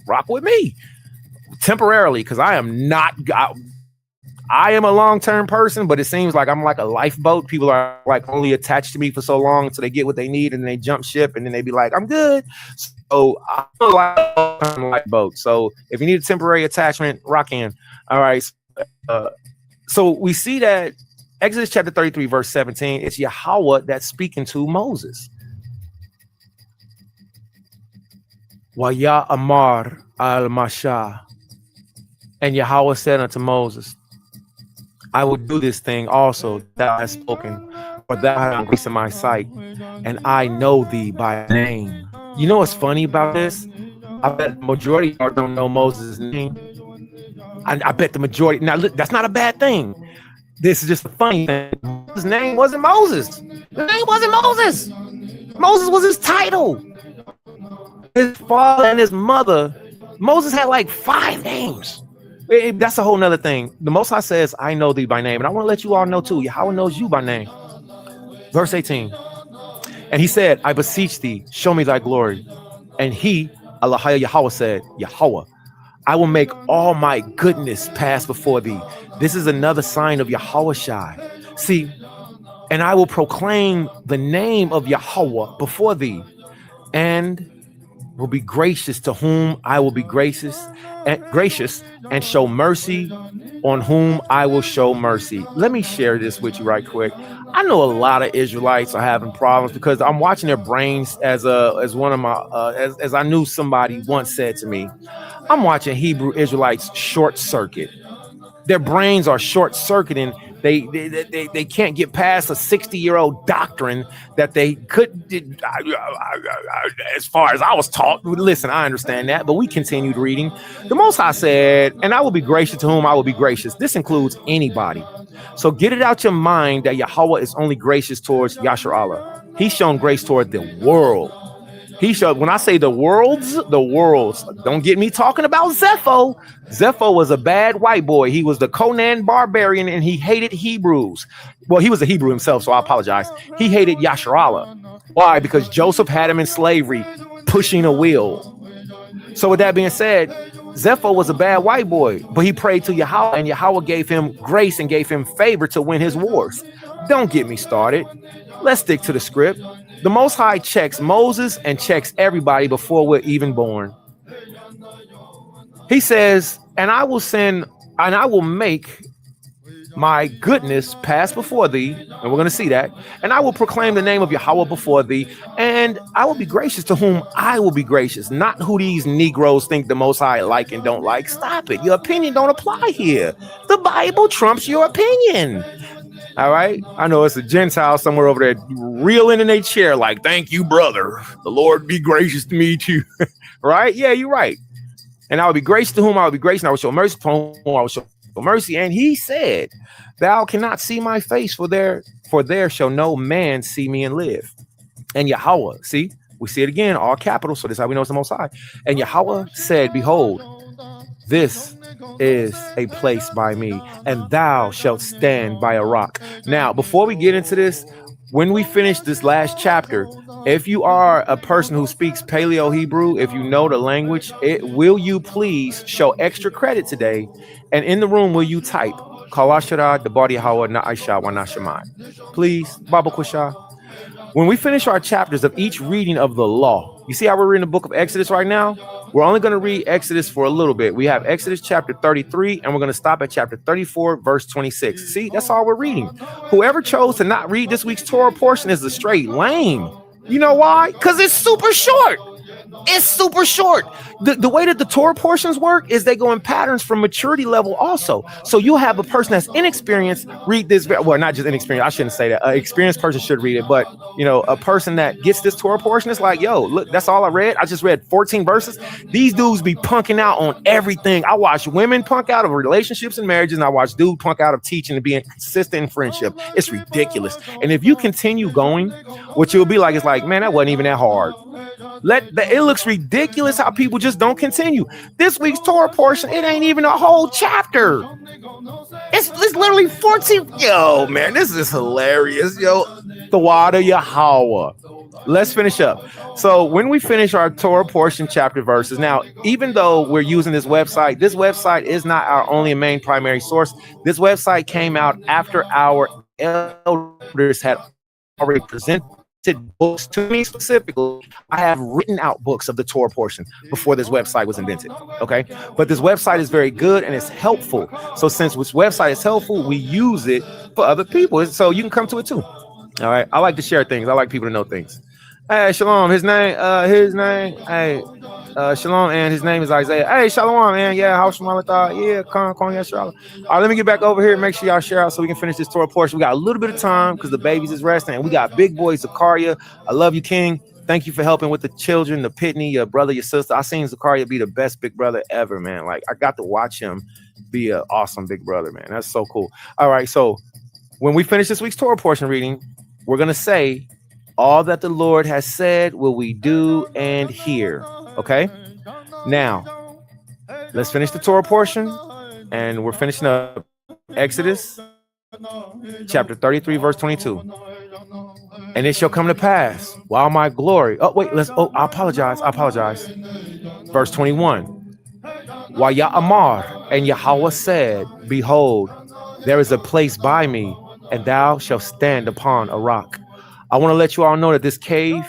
rock with me. Temporarily, because I am not... I am a long-term person, but it seems like I'm like a lifeboat. People are like only attached to me for so long until they get what they need and they jump ship and then they be like, I'm good. So I'm a lifeboat. So if you need a temporary attachment, rock in. All right. So we see that Exodus chapter 33, verse 17, it's Yahweh that's speaking to Moses. Waya Amar al-Masha. And Yahweh said unto Moses, I will do this thing also thou hast spoken, for thou hast done grace in my sight, and I know thee by name. You know what's funny about this? I bet the majority of y'all don't know Moses' name. I bet the majority. Now, look, that's not a bad thing. This is just a funny thing. His name wasn't Moses. His name wasn't Moses. Moses was his title. His father and his mother. Moses had like 5 names. That's a whole nother thing. The Most High says, I know thee by name. And I want to let you all know too, Yahweh knows you by name. Verse 18. And he said, I beseech thee, show me thy glory. And he, Allah Yahweh, said, Yahweh, I will make all my goodness pass before thee. This is another sign of Yahweh Shai. See, and I will proclaim the name of Yahweh before thee, and will be gracious to whom I will be gracious, and show mercy on whom I will show mercy. Let me share this with you right quick. I know a lot of Israelites are having problems because I'm watching their brains as one of my as I knew somebody once said to me. I'm watching Hebrew Israelites short circuit. Their brains are short circuiting. They can't get past a 60-year-old doctrine that they could. As far as I was taught, listen, I understand that, but we continued reading. The Most High said, and I will be gracious to whom I will be gracious. This includes anybody. So get it out your mind that Yahweh is only gracious towards Yashar Allah. He's shown grace toward the world. He showed, when I say the worlds, don't get me talking about Zepho. Zepho was a bad white boy. He was the Conan barbarian and he hated Hebrews. Well, he was a Hebrew himself, so I apologize. He hated Yashar Allah. Why? Because Joseph had him in slavery, pushing a wheel. So with that being said, Zepho was a bad white boy, but he prayed to Yahweh and Yahweh gave him grace and gave him favor to win his wars. Don't get me started. Let's stick to the script. The Most High checks Moses and checks everybody before we're even born. He says, and I will make my goodness pass before thee. And we're going to see that. And I will proclaim the name of Yahweh before thee. And I will be gracious to whom I will be gracious. Not who these Negroes think the Most High like and don't like. Stop it. Your opinion don't apply here. The Bible trumps your opinion. All right. I know it's a Gentile somewhere over there reeling in their chair like, thank you, brother. The Lord be gracious to me too. Right? Yeah, you're right. And I will be gracious to whom I will be gracious, and I will show mercy to whom I will show mercy. And he said, thou cannot see my face, for there shall no man see me and live. And Yahweh, see, we see it again, all capital. So this is how we know it's the Most High. And Yahweh said, behold, this is a place by me, and thou shalt stand by a rock. Now, before we get into this, when we finish this last chapter, if you are a person who speaks Paleo Hebrew, if you know the language, will you please show extra credit today? And in the room, will you type Kalashara Dabadi Hawa Na Aisha Wana Shemai? Please, Baba Kusha. When we finish our chapters of each reading of the law, you see how we're reading the book of Exodus right now? We're only going to read Exodus for a little bit. We have Exodus chapter 33, and we're going to stop at chapter 34, verse 26. See, that's all we're reading. Whoever chose to not read this week's Torah portion is a straight lame. You know why? Because it's super short. It's super short. The way that the Torah portions work is they go in patterns from maturity level also. So you'll have a person that's inexperienced read this. Well, not just inexperienced. I shouldn't say that. An experienced person should read it. But, you know, a person that gets this Torah portion is like, yo, look, that's all I read. I just read 14 verses. These dudes be punking out on everything. I watch women punk out of relationships and marriages, and I watch dudes punk out of teaching and being consistent in friendship. It's ridiculous. And if you continue going, what you'll be like is like, man, that wasn't even that hard. It looks ridiculous how people just don't continue. This week's Torah portion, it ain't even a whole chapter. It's literally 14. Yo, man, this is hilarious. Yo, the water Yahweh. Let's finish up. So when we finish our Torah portion chapter verses, now, even though we're using this website is not our only main primary source. This website came out after our elders had already presented books to me specifically. I have written out books of the Torah portion before this website was invented. Okay. But this website is very good and it's helpful. So since this website is helpful, we use it for other people. So you can come to it too. All right. I like to share things. I like people to know things. Hey, Shalom. His name. Hey, Shalom, and his name is Isaiah. Hey, Shalom, man. Yeah, how Shalom? Yeah, Con, yeah, Shalom. All right, let me get back over here. Make sure y'all share out so we can finish this Torah portion. We got a little bit of time because the babies is resting, and we got big boy Zakaria. I love you, King. Thank you for helping with the children, the Pitney, your brother, your sister. I seen Zakaria be the best big brother ever, man. Like I got to watch him be an awesome big brother, man. That's so cool. All right, so when we finish this week's Torah portion reading, we're gonna say, all that the Lord has said will we do and hear. Okay. Now, let's finish the Torah portion, and we're finishing up Exodus chapter 33, verse 22. And it shall come to pass while my glory. Oh, wait, I apologize. Verse 21. While Ya'amar and Yahweh said, behold, there is a place by me, and thou shalt stand upon a rock. I want to let you all know that this cave,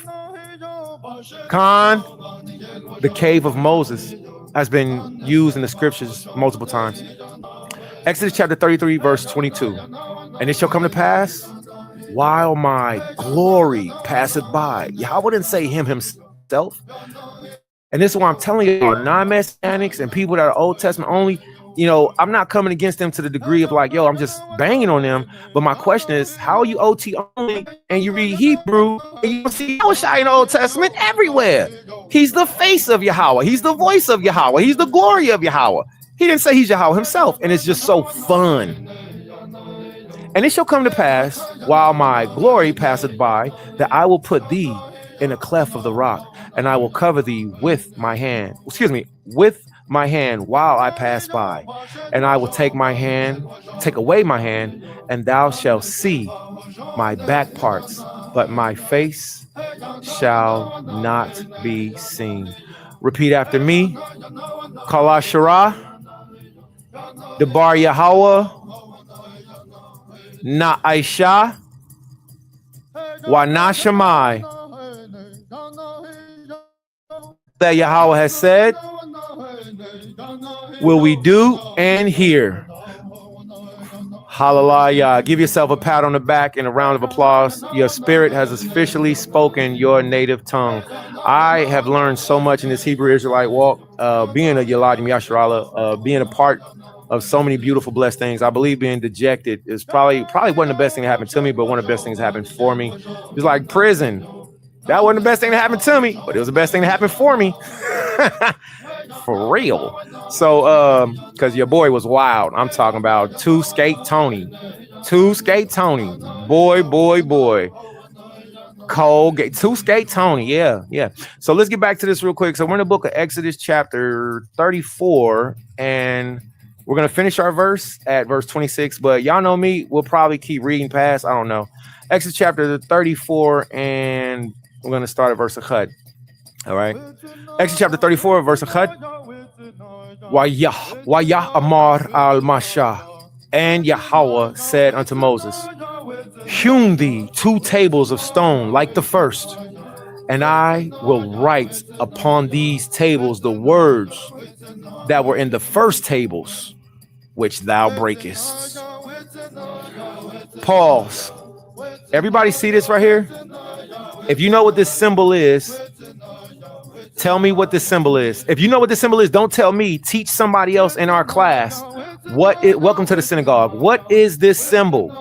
the cave of Moses, has been used in the scriptures multiple times. Exodus chapter 33, verse 22. And it shall come to pass while my glory passeth by. Yahweh didn't say him himself. And this is why I'm telling you, non-messianics and people that are Old Testament only, you know, I'm not coming against them to the degree of like, yo, I'm just banging on them. But my question is, how are you OT only and you read Hebrew and you see Yahushua in the Old Testament everywhere? He's the face of Yahweh. He's the voice of Yahweh. He's the glory of Yahweh. He didn't say he's Yahweh himself. And it's just so fun. And it shall come to pass while my glory passeth by that I will put thee in a cleft of the rock, and I will cover thee with my hand. With my hand while I pass by, and I will take away my hand, and thou shalt see my back parts, but my face shall not be seen. Repeat after me. Kala Shara, Debar Yahweh, Na Aisha, Wa Shamai. That Yahweh has said, will we do and hear. Hallelujah. Give yourself a pat on the back and a round of applause. Your spirit has officially spoken your native tongue. I have learned so much in this Hebrew Israelite walk, being a Yeladim Yasharala, being a part of so many beautiful, blessed things. I believe being dejected is probably wasn't the best thing that happened to me, but one of the best things that happened for me. It's like prison. That wasn't the best thing that happened to me, but it was the best thing that happened for me. For real. So, because your boy was wild. I'm talking about two skate Tony. Boy. Cold, two skate Tony. Yeah. So let's get back to this real quick. So we're in the book of Exodus chapter 34, and we're going to finish our verse at verse 26. But y'all know me, we'll probably keep reading past. I don't know. Exodus chapter 34, and we're going to start at verse Achad. All right. Exodus chapter 34, verse Achad. Wayah Amar al Masha. And Yahweh said unto Moses, hewn thee 2 tables of stone like the first, and I will write upon these tables the words that were in the first tables, which thou breakest. Pause. Everybody see this right here? If you know what this symbol is, tell me what this symbol is. If you know what this symbol is, don't tell me. Teach somebody else in our class. Welcome to the synagogue. What is this symbol?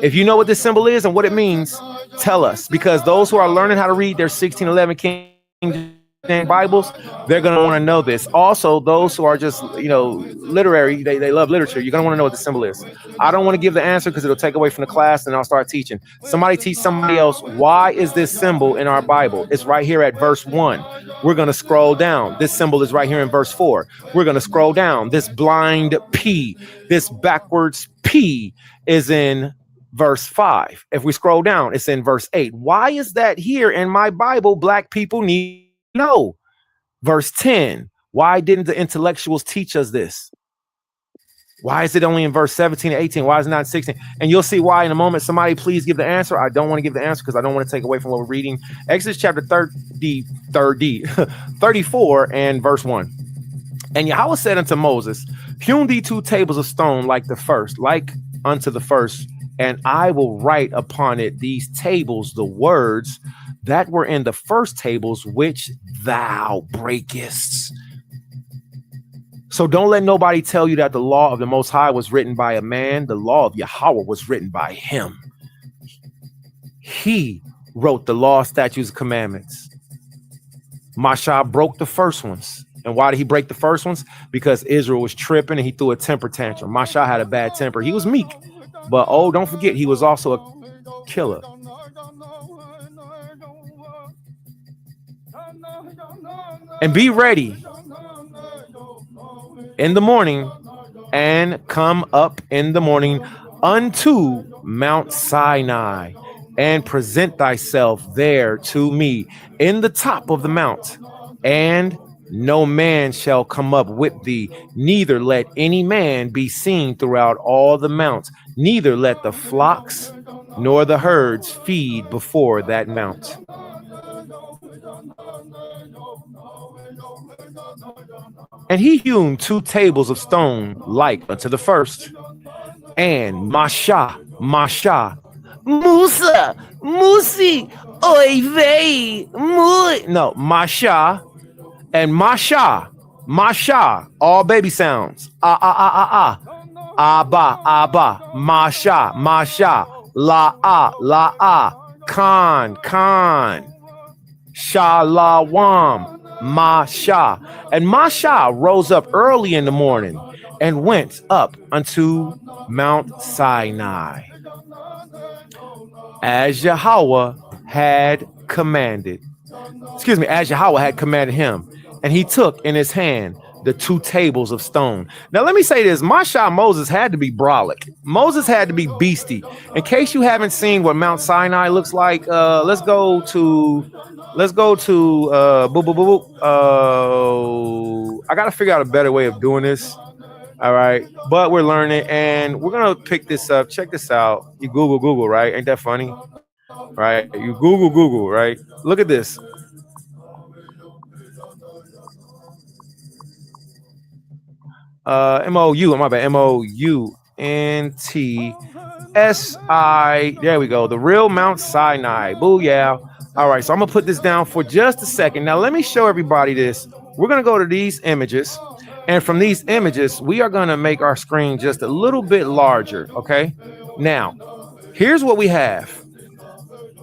If you know what this symbol is and what it means, tell us. Because those who are learning how to read their 1611 King James Bibles, they're going to want to know this. Also, those who are just, literary, they love literature. You're going to want to know what the symbol is. I don't want to give the answer because it'll take away from the class and I'll start teaching. Somebody teach somebody else. Why is this symbol in our Bible? It's right here at verse 1. We're going to scroll down. This symbol is right here in verse 4. We're going to scroll down. This blind P, this backwards P is in verse 5. If we scroll down, it's in verse 8. Why is that here in my Bible? Black people need to know. Verse 10. Why didn't the intellectuals teach us this? Why is it only in verse 17 and 18? Why is it not 16? And you'll see why in a moment. Somebody please give the answer. I don't want to give the answer because I don't want to take away from what we're reading. Exodus chapter 34 and verse 1. And Yahweh said unto Moses, hew thee 2 tables of stone like the first, like unto the first, and I will write upon it these tables the words that were in the first tables which thou breakest. So don't let nobody tell you that the law of the Most High was written by a man. The law of Yahweh was written by him. He wrote the law, statutes, commandments. Masha broke the first ones. And why did he break the first ones? Because Israel was tripping and he threw a temper tantrum. Masha had a bad temper. He was meek. But oh, don't forget, he was also a killer. And be ready in the morning and come up in the morning unto Mount Sinai and present thyself there to me in the top of the mount, and no man shall come up with thee, neither let any man be seen throughout all the mounts, neither let the flocks nor the herds feed before that mount. And he hewn 2 tables of stone like unto the first, and Masha, Musa, Musi, oy vey, no, Masha, and Masha, all baby sounds. Abba, Masha, la, Khan, Shalawam, Masha. And Masha rose up early in the morning and went up unto Mount Sinai, as Yahweh had commanded. As Yahweh had commanded him. And he took in his hand the 2 tables of stone. Now, let me say this. Masha Moses had to be brolic. Moses had to be beastie. In case you haven't seen what Mount Sinai looks like, let's go to I got to figure out a better way of doing this. All right. But we're learning and we're going to pick this up. Check this out. You Google, right? Ain't that funny? Right. You Google, right? Look at this. MOU, my bad. MOUNTSI. There we go. The real Mount Sinai. Booyah. All right. So I'm going to put this down for just a second. Now, let me show everybody this. We're going to go to these images. And from these images, we are going to make our screen just a little bit larger. Okay. Now, here's what we have.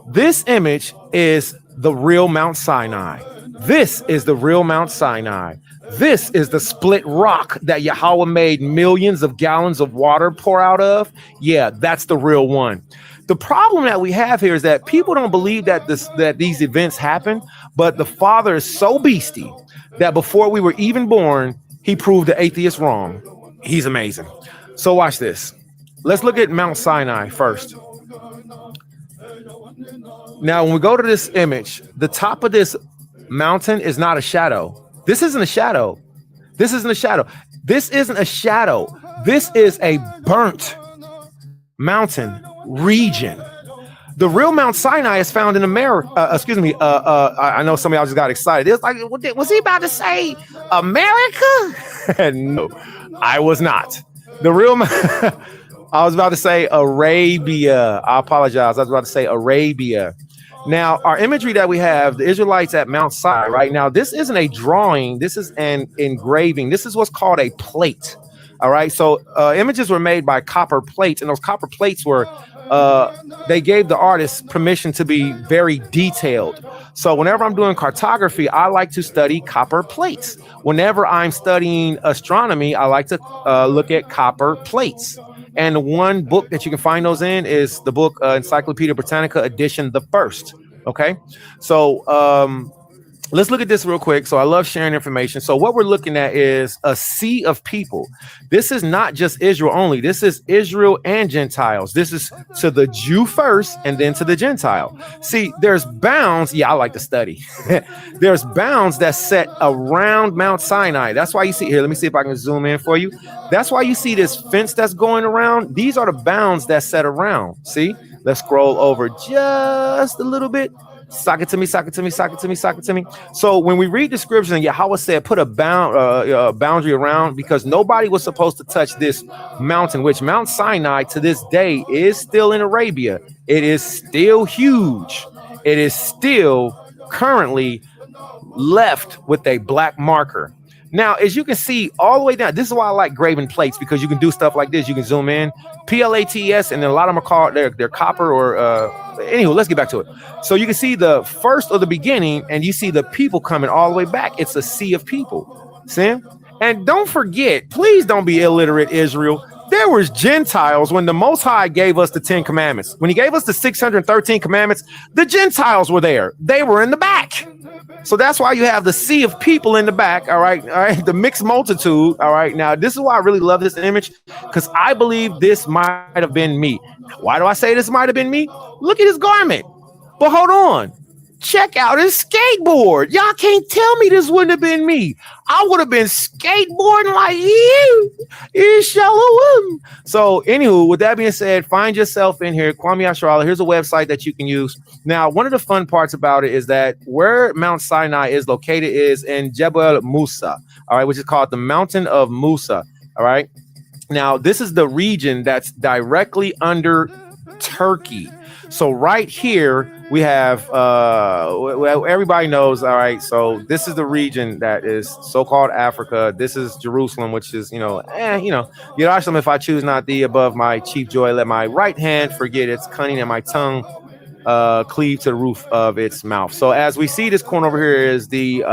This image is the real Mount Sinai. This is the real Mount Sinai. This is the split rock that Yahweh made millions of gallons of water pour out of. Yeah, that's the real one. The problem that we have here is that people don't believe that these events happen, but the Father is so beastie that before we were even born, he proved the atheists wrong. He's amazing. So watch this. Let's look at Mount Sinai first. Now, when we go to this image, the top of this mountain is not a shadow. This isn't a shadow. This isn't a shadow. This isn't a shadow. This is a burnt mountain region. The real Mount Sinai is found in America. I know some of y'all just got excited. It was like, was he about to say America? No, I was not. The real, I was about to say Arabia. I apologize. I was about to say Arabia. Now, our imagery that we have, the Israelites at Mount Sinai, right now, this isn't a drawing. This is an engraving. This is what's called a plate. All right. So images were made by copper plates, and those copper plates were they gave the artist permission to be very detailed. So whenever I'm doing cartography, I like to study copper plates. Whenever I'm studying astronomy, I like to look at copper plates. And the one book that you can find those in is the book Encyclopedia Britannica edition, the first. Okay. So let's look at this real quick. So I love sharing information. So what we're looking at is a sea of people. This is not just Israel only. This is Israel and Gentiles. This is to the Jew first and then to the Gentile. See, there's bounds. Yeah, I like to study. There's bounds that set around Mount Sinai. That's why you see here. Let me see if I can zoom in for you. That's why you see this fence that's going around. These are the bounds that set around. See, let's scroll over just a little bit. Sock it to me, sock it to me, sock it to me, sock it to me. So when we read the scripture and Yahweh said, put a boundary around, because nobody was supposed to touch this mountain, which Mount Sinai to this day is still in Arabia. It is still huge. It is still currently left with a black marker. Now, as you can see all the way down, this is why I like graven plates, because you can do stuff like this. You can zoom in, PLATS, and then a lot of them are called, they're copper or, anywho, let's get back to it. So you can see the first or the beginning, and you see the people coming all the way back. It's a sea of people. See? And don't forget, please don't be illiterate, Israel. There was Gentiles when the Most High gave us the 10 commandments. When he gave us the 613 commandments, the Gentiles were there. They were in the back. So that's why you have the sea of people in the back. All right. The mixed multitude. All right. Now, this is why I really love this image, because I believe this might have been me. Why do I say this might have been me? Look at his garment. But hold on. Check out his skateboard. Y'all can't tell me this wouldn't have been me. I would have been skateboarding like you. So, anywho, with that being said, find yourself in here. Kwame Ashrala. Here's a website that you can use. Now, one of the fun parts about it is that where Mount Sinai is located is in Jebel Musa, all right, which is called the Mountain of Musa, all right. Now, this is the region that's directly under Turkey. So right here we have well, everybody knows, all right, so this is the region that is so-called Africa. This is Jerusalem, which is, Yerushalayim, if I choose not thee above my chief joy, let my right hand forget its cunning and my tongue cleave to the roof of its mouth. So as we see, this corner over here is the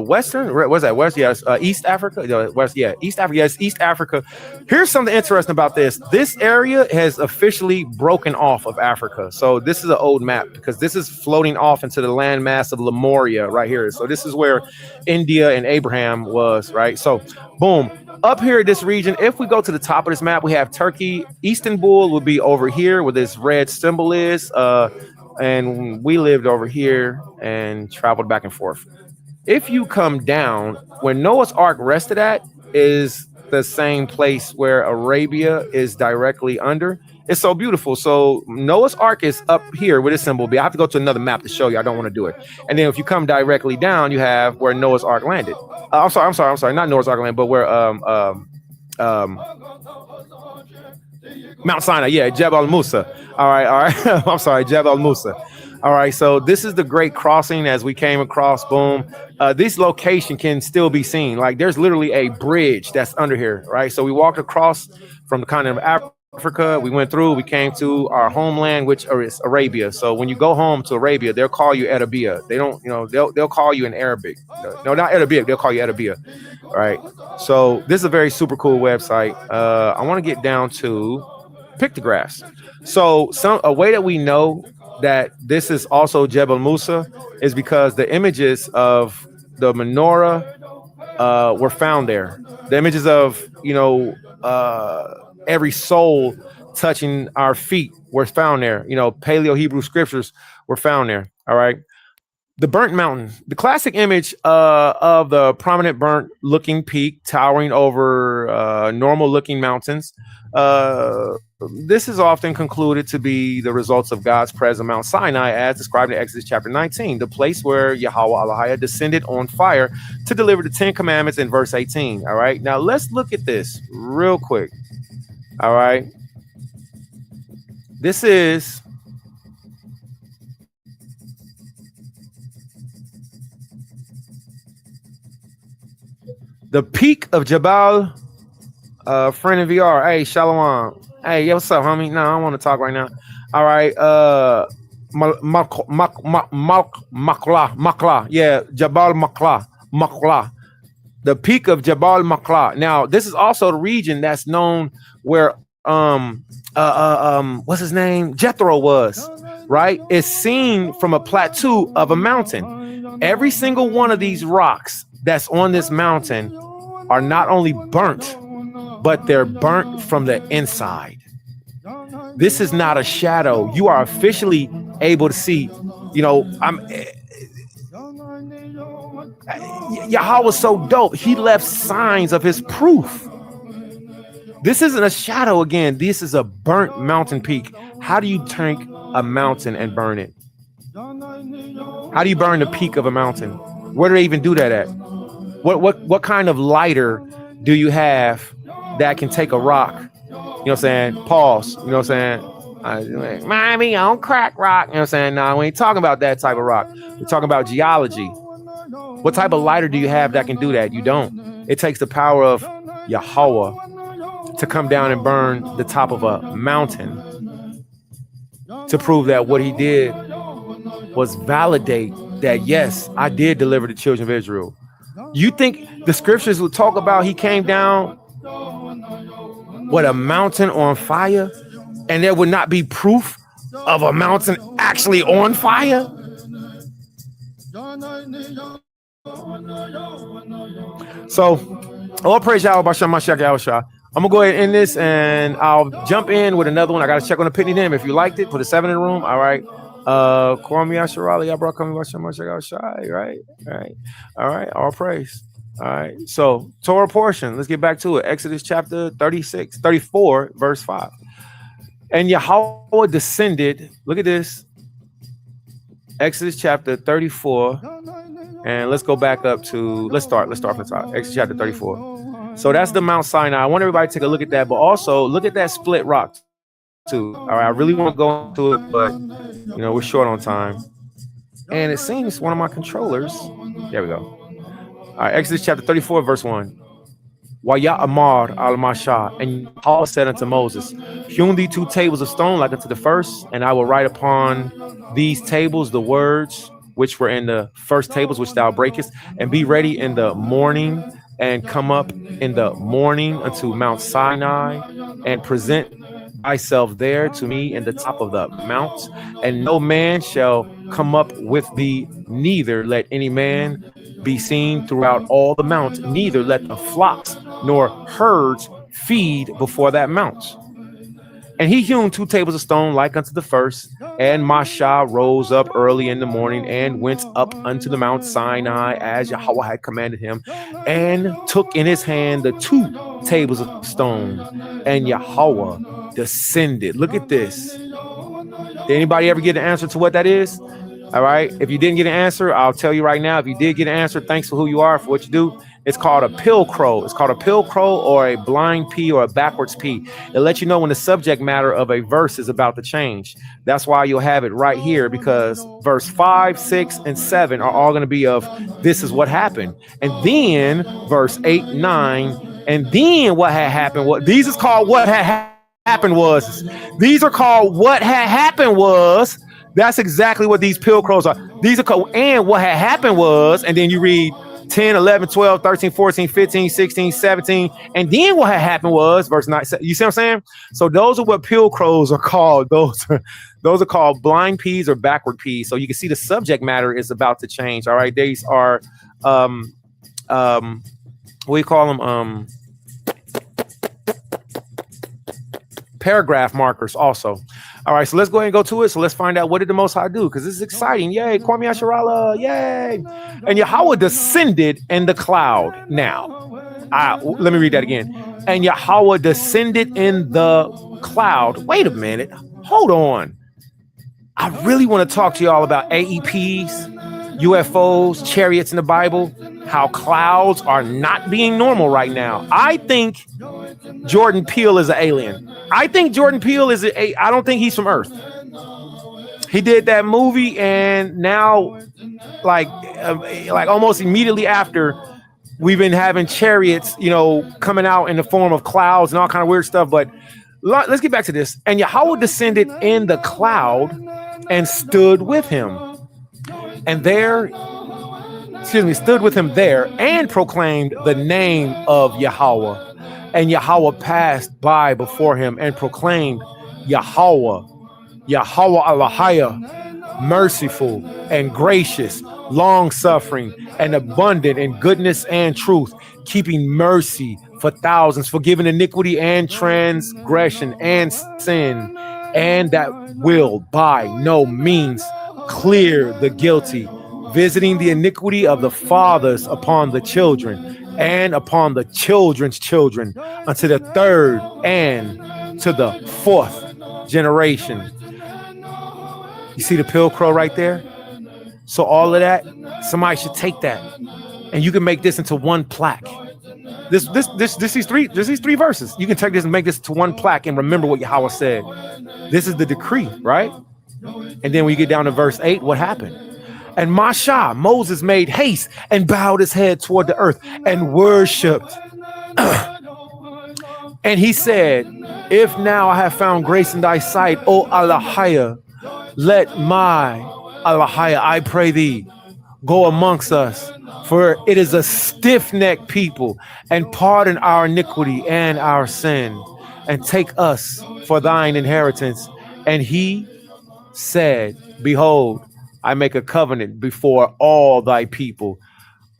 western, what's that, west? Yes, East Africa, west, yeah, East Africa, yes, East Africa. Here's something interesting about this. This area has officially broken off of Africa. So this is an old map, because this is floating off into the landmass of Lemuria right here. So this is where India and Abraham was, right? So boom, up here in this region, if we go to the top of this map, we have Turkey. Istanbul will be over here where this red symbol is. And we lived over here and traveled back and forth. If you come down, where Noah's Ark rested at is the same place where Arabia is directly under. It's so beautiful. So Noah's Ark is up here with this symbol. I have to go to another map to show you. I don't want to do it. And then if you come directly down, you have where Noah's Ark landed. I'm sorry. Not Noah's Ark landed, but where Mount Sinai. Yeah, Jebel Musa. All right. I'm sorry, Jebel Musa. All right, so this is the great crossing as we came across. Boom. This location can still be seen. Like there's literally a bridge that's under here, right? So we walked across from the continent of Africa. We went through. We came to our homeland, which is Arabia. So when you go home to Arabia, they'll call you Arabia. They don't, they'll call you in Arabic. No, not Arabia. They'll call you Arabia. All right. So this is a very super cool website. I want to get down to pictographs. So a way that we know that this is also Jebel Musa is because the images of the menorah were found there. The images of, every soul touching our feet were found there. Paleo Hebrew scriptures were found there. All right. The burnt mountain, the classic image of the prominent burnt looking peak towering over normal looking mountains. This is often concluded to be the results of God's presence on Mount Sinai, as described in Exodus chapter 19, the place where Yahweh Elohim descended on fire to deliver the 10 commandments in verse 18. All right. Now let's look at this real quick. All right. This is the peak of Jabal. Friend of VR. Hey, Shalom. Hey, yo, what's up, homie? No, I don't want to talk right now. All right. Makla. Yeah, Jabal Makla. The peak of Jabal Makla. Now, this is also the region that's known where what's his name? Jethro was. right, is seen from a plateau of a mountain. Every single one of these rocks that's on this mountain are not only burnt, but they're burnt from the inside. This is not a shadow. You are officially able to see, Yahweh's so dope. He left signs of his proof. This isn't a shadow again. This is a burnt mountain peak. How do you take a mountain and burn it? How do you burn the peak of a mountain? Where do they even do that at? What kind of lighter do you have that can take a rock? You know what I'm saying? Pause. You know what I'm saying? Miami on crack rock. You know what I'm saying? No, we ain't talking about that type of rock. We're talking about geology. What type of lighter do you have that can do that? You don't. It takes the power of Yahweh to come down and burn the top of a mountain to prove that what he did was validate that, yes, I did deliver the children of Israel. You think the scriptures will talk about he came down with a mountain on fire and there would not be proof of a mountain actually on fire? So, all praise Yahweh B'Shem Mashiach Yahushua. I'm gonna go ahead and end this, and I'll jump in with another one. I gotta check on the Pitney Dim. If you liked it, put a 7 in the room. All right. Kwame Yasharali, Yabra Kwame B'Shem Mashiach Yahushua. Right. All right. All praise. All right. So, Torah portion. Let's get back to it. Exodus chapter 34, verse 5. And Yahweh descended. Look at this. Exodus chapter 34. And let's go back up to, let's start from the top. Exodus chapter 34. So that's the Mount Sinai. I want everybody to take a look at that, but also look at that split rock too. All right, I really want to go into it, but we're short on time. And it seems one of my controllers. There we go. All right, Exodus chapter 34, verse 1. Waya Amar al Masha, and Paul said unto Moses, hewn thee 2 tables of stone like unto the first, and I will write upon these tables the words which were in the first tables which thou breakest, and be ready in the morning, and come up in the morning unto Mount Sinai, and present thyself there to me in the top of the mount, and no man shall come up with thee, neither let any man be seen throughout all the mount, neither let the flocks nor herds feed before that mount. And he hewn 2 tables of stone like unto the first, and Masha rose up early in the morning and went up unto the Mount Sinai as Yahweh had commanded him, and took in his hand the 2 tables of stone, and Yahweh descended. Look at this. Did anybody ever get an answer to what that is? All right. If you didn't get an answer, I'll tell you right now. If you did get an answer, thanks for who you are, for what you do. It's called a pill crow. It's called a pill crow or a blind P or a backwards P. It lets you know when the subject matter of a verse is about to change. That's why you'll have it right here, because verse 5, 6, and 7 are all going to be of this is what happened. And then verse 8, 9, and then what had happened. What these is called what had happened was. These are called what had happened was. That's exactly what these pill crows are. These are called, and what had happened was, and then you read 10, 11, 12, 13, 14, 15, 16, 17. And then what had happened was verse 9. You see what I'm saying? So those are what pill crows are called. Those are called blind peas or backward peas. So you can see the subject matter is about to change. All right. These are, what do you call them? Paragraph markers also. All right, so let's go ahead and go to it. So let's find out what did the Most High do, because this is exciting. Yay, Kwame Asharala, yay. And Yahweh descended in the cloud. Now, let me read that again. And Yahweh descended in the cloud. Wait a minute. Hold on. I really want to talk to y'all about AEPs, UFOs, chariots in the Bible, how clouds are not being normal right now. I think Jordan Peele is an alien. I think Jordan Peele is I don't think he's from Earth. He did that movie, and now, like almost immediately after, we've been having chariots, coming out in the form of clouds and all kind of weird stuff. But let's get back to this. And Yahweh descended in the cloud and stood with him, stood with him there and proclaimed the name of Yahweh. And Yahweh passed by before him and proclaimed Yahweh. Yahweh Alahaya, merciful and gracious, long-suffering and abundant in goodness and truth, keeping mercy for thousands, forgiving iniquity and transgression and sin, and that will by no means clear the guilty, visiting the iniquity of the fathers upon the children and upon the children's children unto the third and to the fourth generation. You see the pill crow right there? So all of that, somebody should take that, and you can make this into one plaque. These three verses. You can take this and make this to one plaque and remember what Yahweh said. This is the decree, right? And then when you get down to verse 8, what happened? And Masha, Moses made haste and bowed his head toward the earth and worshipped. And he said, if now I have found grace in thy sight, O Alahaya, let my Alahaya, I pray thee, go amongst us, for it is a stiff-necked people, and pardon our iniquity and our sin, and take us for thine inheritance. And he said, behold, I make a covenant before all thy people.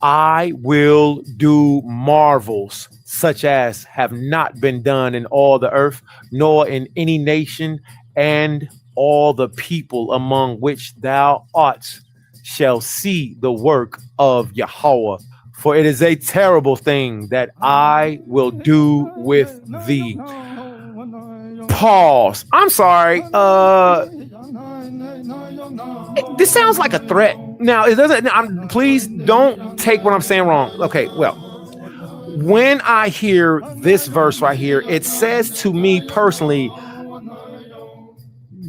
I will do marvels such as have not been done in all the earth, nor in any nation, and all the people among which thou art shall see the work of Yahweh, for it is a terrible thing that I will do with thee. Pause. I'm sorry. This sounds like a threat. Now, it doesn't. Please don't take what I'm saying wrong. Okay, well, when I hear this verse right here, it says to me personally,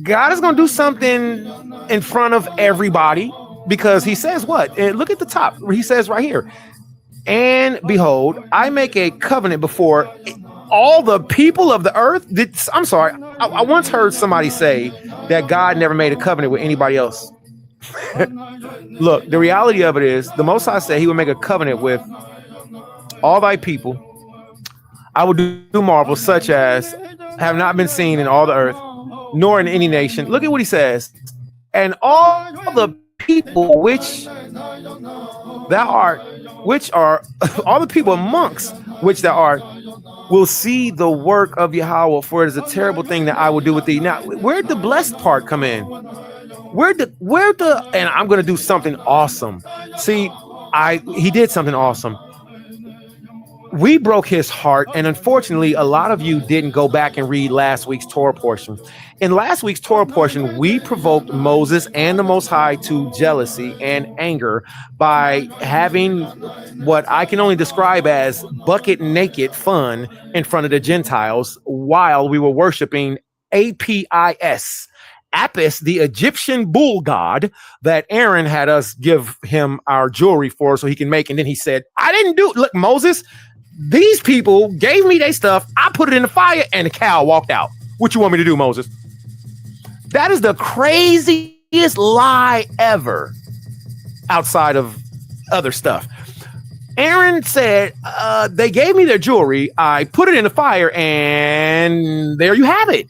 God is going to do something in front of everybody, because he says what? And look at the top. He says right here, and behold, I make a covenant before all the people of the earth. I'm sorry. I once heard somebody say that God never made a covenant with anybody else. Look, the reality of it is the Most High said he would make a covenant with all thy people. I will do marvels such as have not been seen in all the earth, nor in any nation. Look at what he says. And all the people which thou art, which are all the people amongst which thou art, will see the work of Yahweh, for it is a terrible thing that I will do with thee. Now, where'd the blessed part come in? And I'm going to do something awesome. See, he did something awesome. We broke his heart, and unfortunately, a lot of you didn't go back and read last week's Torah portion. In last week's Torah portion, we provoked Moses and the Most High to jealousy and anger by having what I can only describe as bucket naked fun in front of the Gentiles while we were worshiping Apis, the Egyptian bull god that Aaron had us give him our jewelry for so he can make. And then he said, I didn't do it. Look, Moses, these people gave me their stuff. I put it in the fire and the cow walked out. What you want me to do, Moses? That is the craziest lie ever outside of other stuff. Aaron said, they gave me their jewelry. I put it in the fire and there you have it.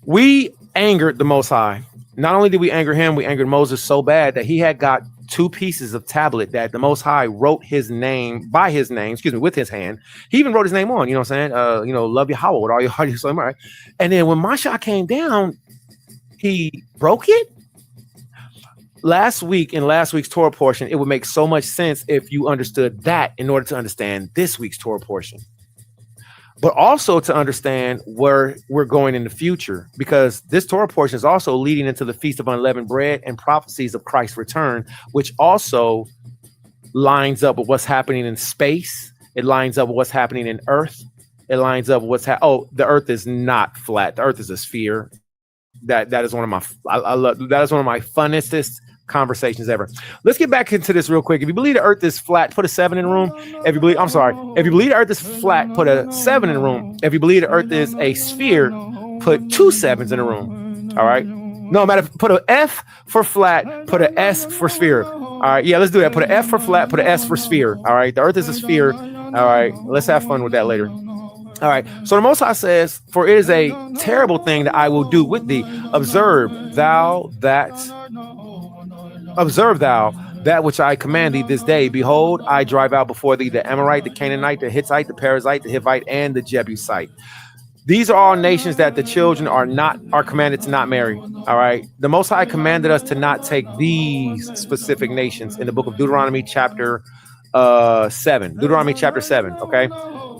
We angered the Most High. Not only did we anger him, we angered Moses so bad that he had got 2 pieces of tablet that the Most High wrote his name with his hand. He even wrote his name on, you know what I'm saying? Love Yahweh with all your heart, your soul, right? And then when Masha came down, he broke it. Last week, in last week's Torah portion, it would make so much sense if you understood that in order to understand this week's Torah portion. But also to understand where we're going in the future, because this Torah portion is also leading into the Feast of Unleavened Bread and prophecies of Christ's return, which also lines up with what's happening in space. It lines up with what's happening in Earth. It lines up with what's the Earth is not flat. The Earth is a sphere. That is one of my that is one of my funnest conversations ever. Let's get back into this real quick. If you believe the earth is flat, put a 7 in the room. If you believe the earth is flat, put a 7 in the room. If you believe the earth is a sphere, put 2 7s in the room. All right. No matter, put an F for flat, put an S for sphere. All right. Yeah, let's do that. Put an F for flat, put an S for sphere. All right. The earth is a sphere. All right. Let's have fun with that later. All right. So the Most High says, for it is a terrible thing that I will do with thee. Observe thou that which I command thee this day. Behold, I drive out before thee the Amorite, the Canaanite, the Hittite, the Perizzite, the Hivite, and the Jebusite. These are all nations that the children are commanded to not marry. All right. The Most High commanded us to not take these specific nations in the book of Deuteronomy chapter 7. Deuteronomy chapter 7. Okay.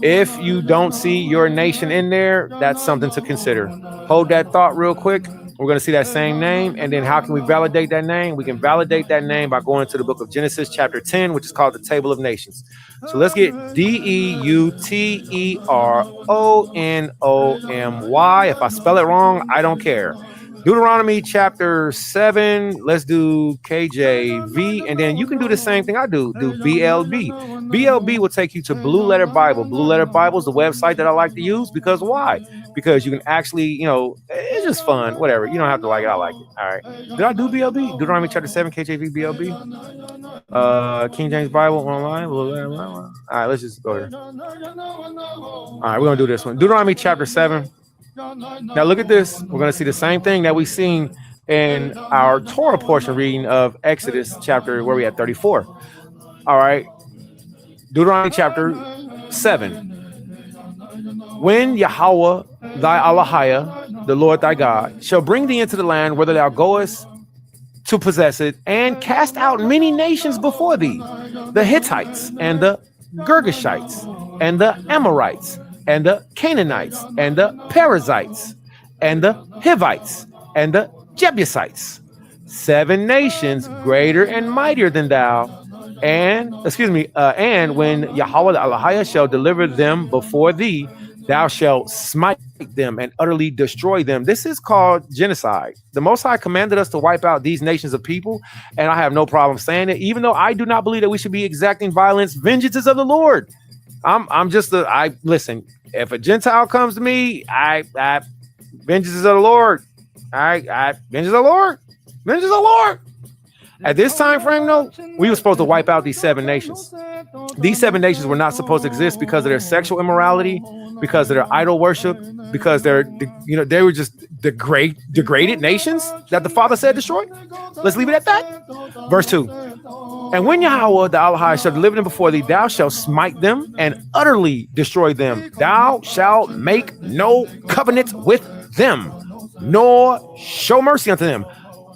If you don't see your nation in there, that's something to consider. Hold that thought real quick. We're going to see that same name. And then how can we validate that name? We can validate that name by going to the book of Genesis chapter 10, which is called the Table of Nations. So let's get Deuteronomy. If I spell it wrong, I don't care. Deuteronomy chapter 7. Let's do KJV. And then you can do the same thing I do. Do BLB. BLB will take you to Blue Letter Bible. Blue Letter Bible is the website that I like to use. Because why? Because you can actually, it's just fun. Whatever. You don't have to like it. I like it. All right. Did I do BLB? Deuteronomy chapter 7, KJV, BLB. King James Bible online. All right. Let's just go here. All right. We're going to do this one. Deuteronomy chapter 7. Now look at this. We're going to see the same thing that we've seen in our Torah portion reading of Exodus chapter, where we at 34. All right. Deuteronomy chapter 7. When Yahweh thy Elohim, the Lord thy God, shall bring thee into the land whither thou goest to possess it, and cast out many nations before thee, the Hittites and the Girgashites and the Amorites and the Canaanites and the Perizzites and the Hivites and the Jebusites, 7 nations greater and mightier than thou. And when Yahweh the Elohim shall deliver them before thee, thou shalt smite them and utterly destroy them. This is called genocide. The Most High commanded us to wipe out these nations of people, and I have no problem saying it, even though I do not believe that we should be exacting violence. Vengeance is of the Lord. Listen, if a Gentile comes to me, vengeance is of the Lord. Vengeance of the Lord. Vengeance of the Lord. At this time frame, though, we were supposed to wipe out these 7 nations. These 7 nations were not supposed to exist because of their sexual immorality, because of their idol worship, because they were just degraded nations that the Father said destroy. Let's leave it at that. Verse 2. And when Yahweh the Elohim shall deliver them before thee, thou shalt smite them and utterly destroy them. Thou shalt make no covenant with them, nor show mercy unto them.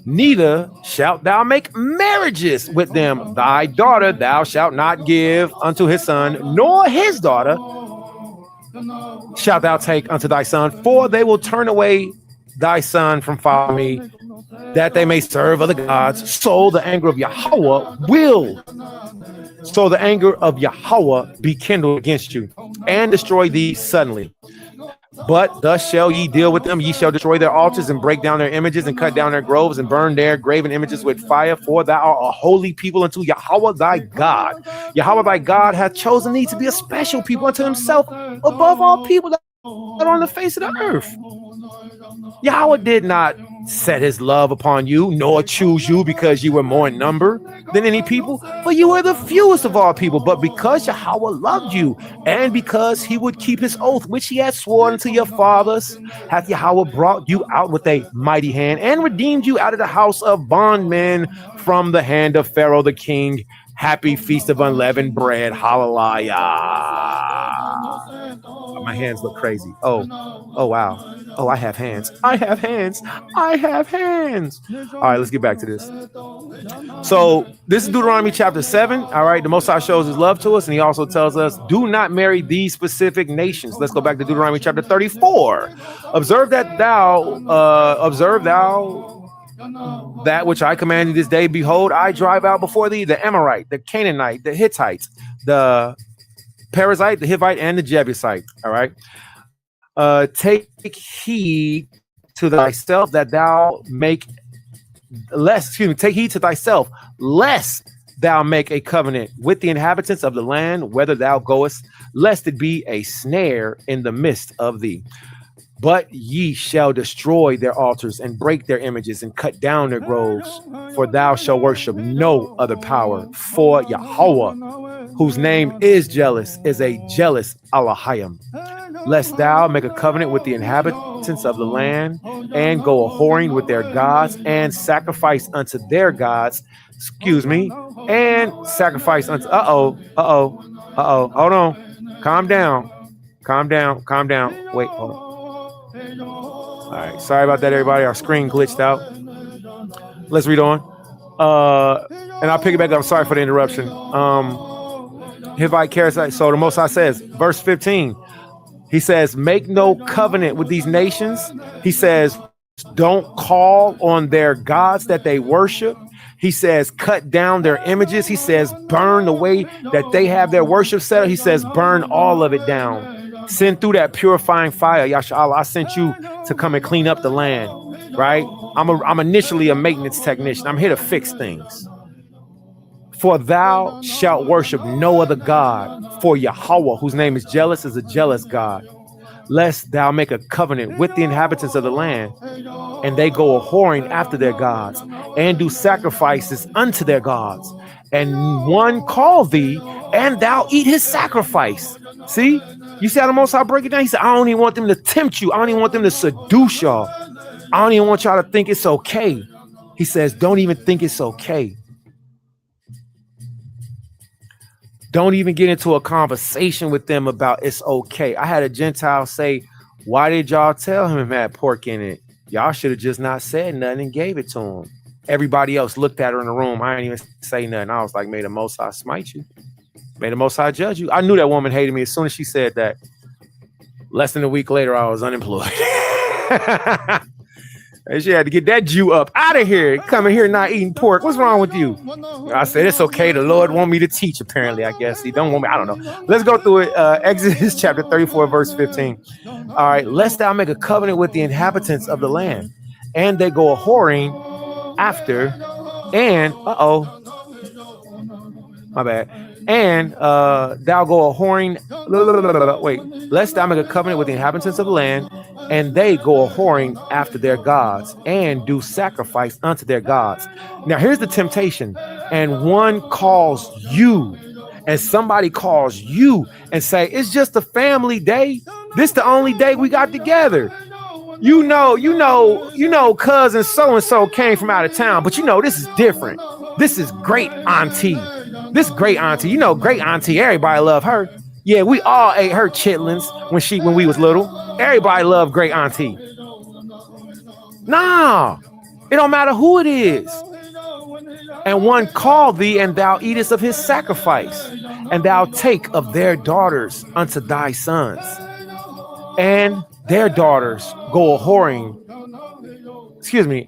Neither shalt thou make marriages with them. Thy daughter thou shalt not give unto his son, nor his daughter shalt thou take unto thy son, for they will turn away thy son from following me, that they may serve other gods. So the anger of Yahweh be kindled against you, and destroy thee suddenly. But thus shall ye deal with them. Ye shall destroy their altars and break down their images and cut down their groves and burn their graven images with fire. For thou art a holy people unto Yahweh thy God. Yahweh thy God hath chosen thee to be a special people unto himself above all people that are on the face of the earth. Yahweh did not set his love upon you, nor choose you because you were more in number than any people, for you were the fewest of all people. But because Yahweh loved you, and because he would keep his oath, which he had sworn unto your fathers, hath Yahweh brought you out with a mighty hand, and redeemed you out of the house of bondmen from the hand of Pharaoh the king. Happy feast of unleavened bread. Hallelujah. My hands look crazy. Oh, wow. Oh, I have hands. I have hands. I have hands. All right, let's get back to this. So this is Deuteronomy chapter 7. All right, the Most High shows his love to us, and he also tells us, do not marry these specific nations. Let's go back to Deuteronomy chapter 34. Observe thou that which I command you this day. Behold, I drive out before thee the Amorite, the Canaanite, the Hittite, the Perizzite, the Hivite, and the Jebusite. All right. Take heed to thyself that thou make take heed to thyself, lest thou make a covenant with the inhabitants of the land, whether thou goest, lest it be a snare in the midst of thee. But ye shall destroy their altars and break their images and cut down their groves. For thou shalt worship no other power. For Yahweh, whose name is jealous, is a jealous Elohim. Lest thou make a covenant with the inhabitants of the land and go a whoring with their gods and sacrifice unto their gods, and sacrifice unto, hold on, calm down, wait, hold on. All right, sorry about that, everybody. Our screen glitched out. Let's read on. And I'll pick it back up. I'm sorry for the interruption. Hivite Karasite. So the Most High says, verse 15, he says, make no covenant with these nations. He says, don't call on their gods that they worship. He says, cut down their images. He says, burn the way that they have their worship set up. He says, burn all of it down. Send through that purifying fire. Yasha, I sent you to come and clean up the land, right? I'm initially a maintenance technician. I'm here to fix things. For thou shalt worship no other God, for Yahweh, whose name is jealous, is a jealous God. Lest thou make a covenant with the inhabitants of the land, and they go a whoring after their gods, and do sacrifices unto their gods. And one call thee, and thou eat his sacrifice. See? You see how the Most High break it down? He said, I don't even want them to tempt you. I don't even want them to seduce y'all. I don't even want y'all to think it's okay. He says, don't even think it's okay. Don't even get into a conversation with them about it's okay. I had a Gentile say, why did y'all tell him it had pork in it? Y'all should have just not said nothing and gave it to him. Everybody else looked at her in the room. I didn't even say nothing. I was like, may the Most High smite you. May the Most High judge you. I knew that woman hated me as soon as she said that. Less than a week later, I was unemployed. And she had to get that Jew up out of here. Coming here not eating pork. What's wrong with you? I said, it's okay. The Lord want me to teach, apparently, I guess. He don't want me. I don't know. Let's go through it. Exodus chapter 34, verse 15. All right. Lest thou make a covenant with the inhabitants of the land, and they go a whoring after, and, my bad. And thou go a whoring, lest thou make a covenant with the inhabitants of the land, and they go a whoring after their gods, and do sacrifice unto their gods. Now here's the temptation. And one calls you, and somebody calls you and say, it's just a family day. This the only day we got together. You know, cousin so-and-so came from out of town, but this is different. This is great auntie. This great auntie, great auntie, everybody love her. Yeah, we all ate her chitlins when we was little. Everybody loved great auntie. Nah, it don't matter who it is. And one call thee, and thou eatest of his sacrifice, and thou take of their daughters unto thy sons, and their daughters go a whoring.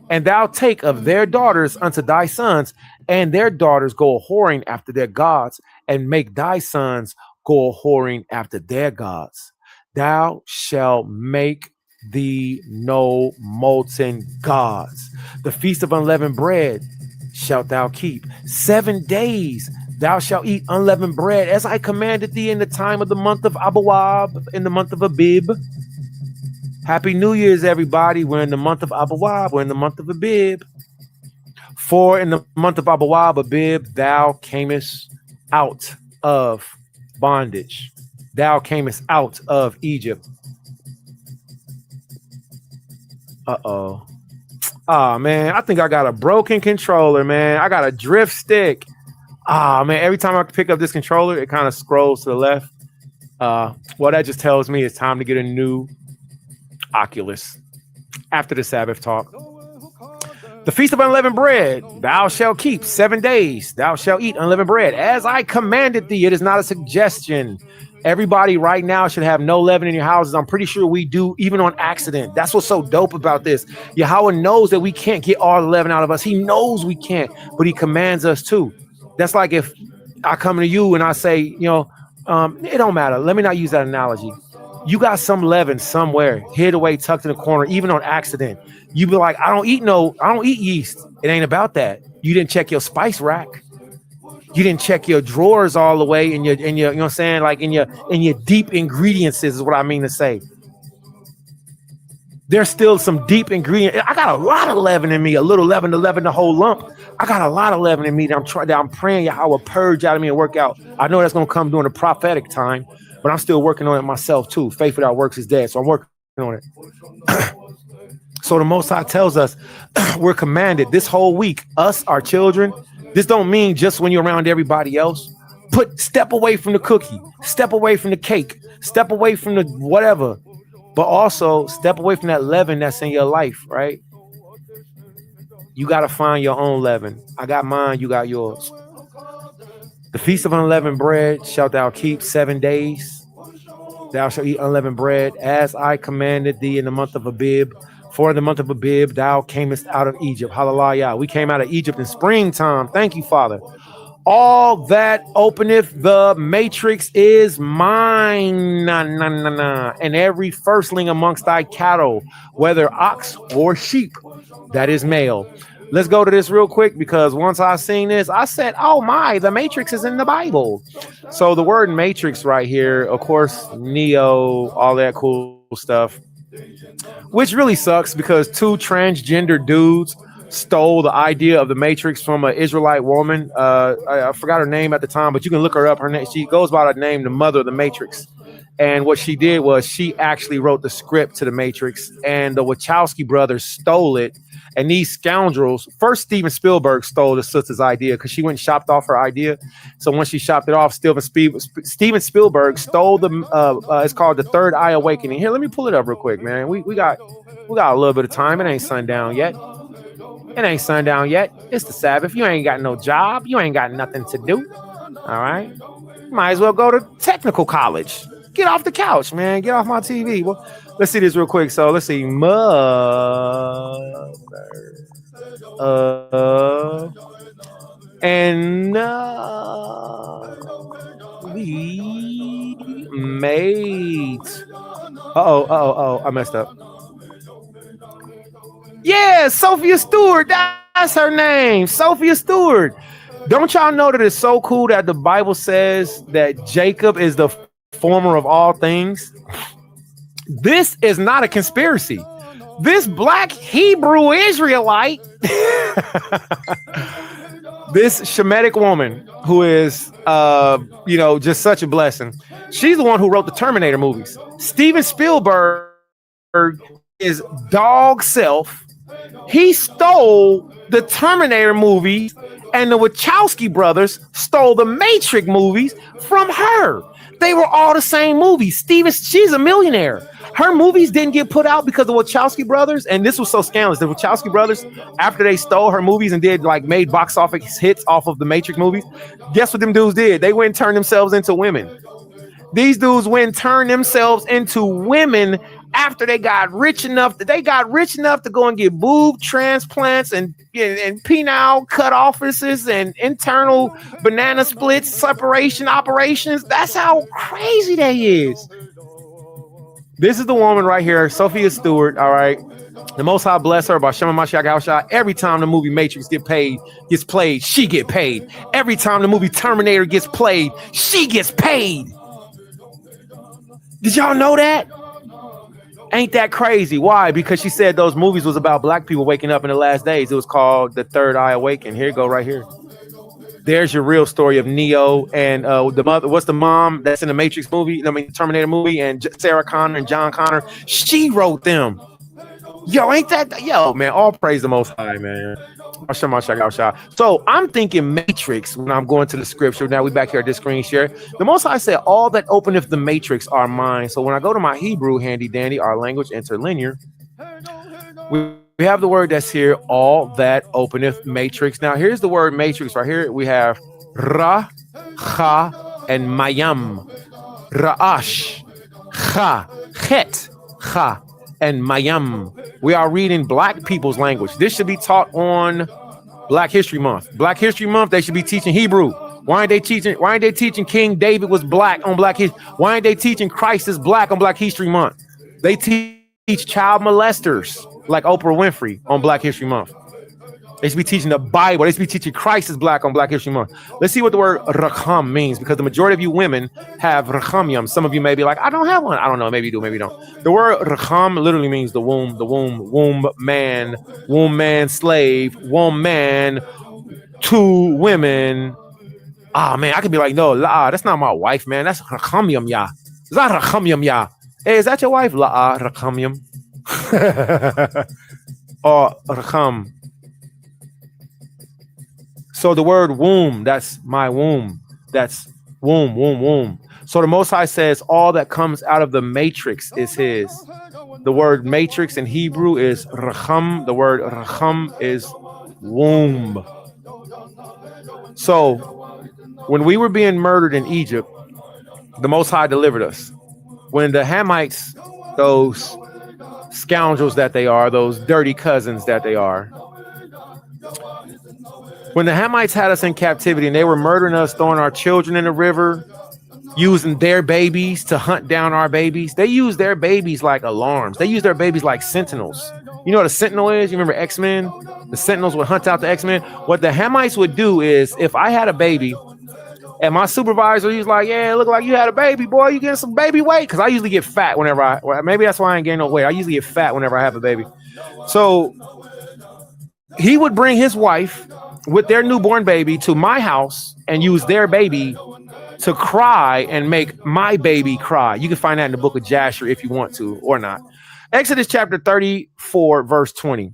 And thou take of their daughters unto thy sons, and their daughters go a whoring after their gods, and make thy sons go a whoring after their gods. Thou shalt make thee no molten gods. The feast of unleavened bread shalt thou keep. 7 days thou shalt eat unleavened bread, as I commanded thee in the time of the month of Abawab, in the month of Abib. Happy New Year's, everybody. We're in the month of Abawab. We're in the month of Abib. For in the month of Abawab, Abib, thou camest out of bondage. Thou camest out of Egypt. Oh, man. I think I got a broken controller, man. I got a drift stick. Man. Every time I pick up this controller, it kind of scrolls to the left. Well, that just tells me it's time to get a new Oculus after the Sabbath talk. The feast of unleavened bread thou shalt keep 7 days. Thou shalt eat unleavened bread as I commanded thee. It is not a suggestion. Everybody right now should have no leaven in your houses. I'm pretty sure we do, even on accident. That's what's so dope about this. Yahweh knows that we can't get all the leaven out of us. He knows we can't, but he commands us to. That's like if I come to you and I say, it don't matter. Let me not use that analogy. You got some leaven somewhere hid away, tucked in the corner, even on accident. You be like, I don't eat yeast. It ain't about that. You didn't check your spice rack. You didn't check your drawers all the way in your, you know what I'm saying? Like in your deep ingredients is what I mean to say. There's still some deep ingredient. I got a lot of leaven in me, a little leaven to leaven the whole lump. I got a lot of leaven in me that I'm praying Yahweh purge out of me and work out. I know that's going to come during the prophetic time, but I'm still working on it myself too. Faith without works is dead. So I'm working on it. So the Most High tells us we're commanded this whole week, us, our children. This don't mean just when you're around everybody else. Step away from the cookie, step away from the cake, step away from the whatever, but also step away from that leaven that's in your life, right? You got to find your own leaven. I got mine, you got yours. The Feast of Unleavened Bread shalt thou keep 7 days. Thou shalt eat unleavened bread as I commanded thee in the month of Abib. For in the month of Abib, thou camest out of Egypt. Hallelujah. We came out of Egypt in springtime. Thank you, Father. All that openeth the matrix is mine. Nah, nah, nah, nah. And every firstling amongst thy cattle, whether ox or sheep, that is male. Let's go to this real quick, because once I seen this, I said, oh my, the matrix is in the Bible. So the word matrix right here, of course, Neo, all that cool stuff, which really sucks because two transgender dudes stole the idea of the matrix from an Israelite woman. I forgot her name at the time, but you can look her up. Her name, she goes by the name, the mother of the Matrix. And what she did was she actually wrote the script to the Matrix, and the Wachowski brothers stole it. And these scoundrels, first Steven Spielberg stole the sister's idea because she went and shopped off her idea. So once she shopped it off, Steven Spielberg stole the, it's called The Third Eye Awakening. Here, let me pull it up real quick, man. We got a little bit of time. It ain't sundown yet. It ain't sundown yet. It's the Sabbath. You ain't got no job. You ain't got nothing to do. All right. Might as well go to technical college. Get off the couch, man. Get off my TV. Well, let's see this real quick. So let's see. We made. I messed up. Yeah, Sophia Stewart. That's her name. Sophia Stewart. Don't y'all know that it's so cool that the Bible says that Jacob is the former of all things? This is not a conspiracy. This black Hebrew Israelite, this Shemitic woman who is, just such a blessing. She's the one who wrote the Terminator movies. Steven Spielberg is dog self. He stole the Terminator movies, and the Wachowski brothers stole the Matrix movies from her. They were all the same movies. She's a millionaire. Her movies didn't get put out because the Wachowski brothers, and this was so scandalous. The Wachowski brothers, after they stole her movies and made box office hits off of the Matrix movies, guess what them dudes did? They went and turned themselves into women. These dudes went and turned themselves into women after they got rich enough to go and get boob transplants and penile cut offices and internal banana splits separation operations. That's how crazy that is. This is the woman right here, Sophia Stewart. All right. The Most High bless her by Shema Mashiach Yahushua. Every time the movie Matrix gets played, she get paid. Every time the movie Terminator gets played, she gets paid. Did y'all know that? Ain't that crazy? Why? Because she said those movies was about black people waking up in the last days. It was called The Third Eye Awakening. Here you go, right here. There's your real story of Neo and the mother. What's the mom that's in the Matrix movie? Terminator movie, and Sarah Connor and John Connor. She wrote them. Yo, ain't that? Yo, man, all praise the Most High, man. So I'm thinking Matrix when I'm going to the scripture. Now we back here at this screen share. The Most High said, all that openeth the matrix are mine. So when I go to my Hebrew handy dandy, our language interlinear, we have the word that's here, all that openeth matrix. Now here's the word matrix right here. We have Ra, Cha, and Mayam. Ra'ash, Cha, Het, Cha, and Mayam. We are reading black people's language. This should be taught on Black History Month. Black History Month, they should be teaching Hebrew. Why ain't they teaching King David was black on Black History? Why ain't they teaching Christ is black on Black History Month? They teach child molesters like Oprah Winfrey on Black History Month. They should be teaching the Bible. They should be teaching Christ is black on Black History Month. Let's see what the word racham means, because the majority of you women have rachamyam. Some of you may be like, I don't have one. I don't know. Maybe you do, maybe you don't. The word racham literally means the womb, womb man, slave, womb man, two women. Ah, man, I could be like, no, that's not my wife, man. That's rachamyam, ya. Is that rachamyam, ya? Hey, is that your wife? Rachamyam. Or racham. So the word womb, that's my womb. That's womb. So the Most High says all that comes out of the matrix is his. The word matrix in Hebrew is racham. The word racham is womb. So when we were being murdered in Egypt, the Most High delivered us. When the Hamites, those scoundrels that they are, those dirty cousins that they are, when the Hamites had us in captivity and they were murdering us, throwing our children in the river, using their babies to hunt down our babies, they used their babies like alarms. They used their babies like sentinels. You know what a sentinel is? You remember X-Men? The sentinels would hunt out the X-Men. What the Hamites would do is, if I had a baby and my supervisor, he was like, yeah, look like you had a baby, boy, you getting some baby weight. Because I usually get fat whenever maybe that's why I ain't getting no weight. I usually get fat whenever I have a baby. So he would bring his wife with their newborn baby to my house and use their baby to cry and make my baby cry. You can find that in the book of Jasher if you want to or not. Exodus chapter 34, verse 20.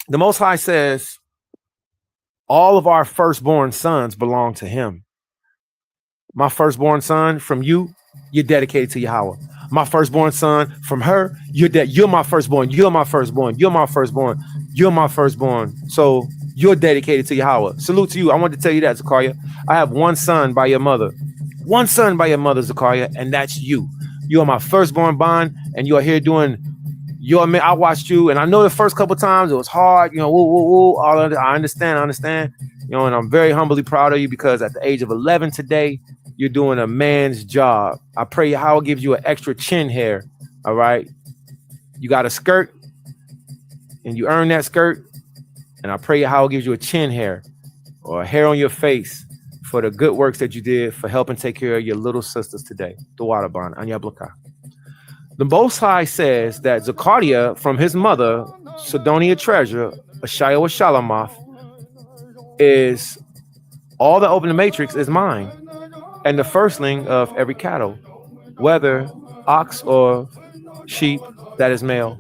The Most High says, all of our firstborn sons belong to him. My firstborn son from you, you're dedicated to Yahweh. My firstborn son from her, you're my firstborn. You're my firstborn. You're my firstborn. You're my firstborn. So you're dedicated to Yahweh. Salute to you. I want to tell you that, Zechariah. I have one son by your mother. One son by your mother, Zechariah, and that's you. You are my firstborn bond, and you are here doing your man. I watched you, and I know the first couple times it was hard. You know, all of it. I understand. You know, and I'm very humbly proud of you because at the age of 11 today, you're doing a man's job. I pray Yahweh gives you an extra chin hair. All right. You got a skirt and you earn that skirt. And I pray Yahweh gives you a chin hair or a hair on your face for the good works that you did for helping take care of your little sisters today. The Most High says that Zechariah from his mother, Sidonia treasure, Ashiah Shalamoth, is all that open the matrix is mine. And the firstling of every cattle, whether ox or sheep, that is male.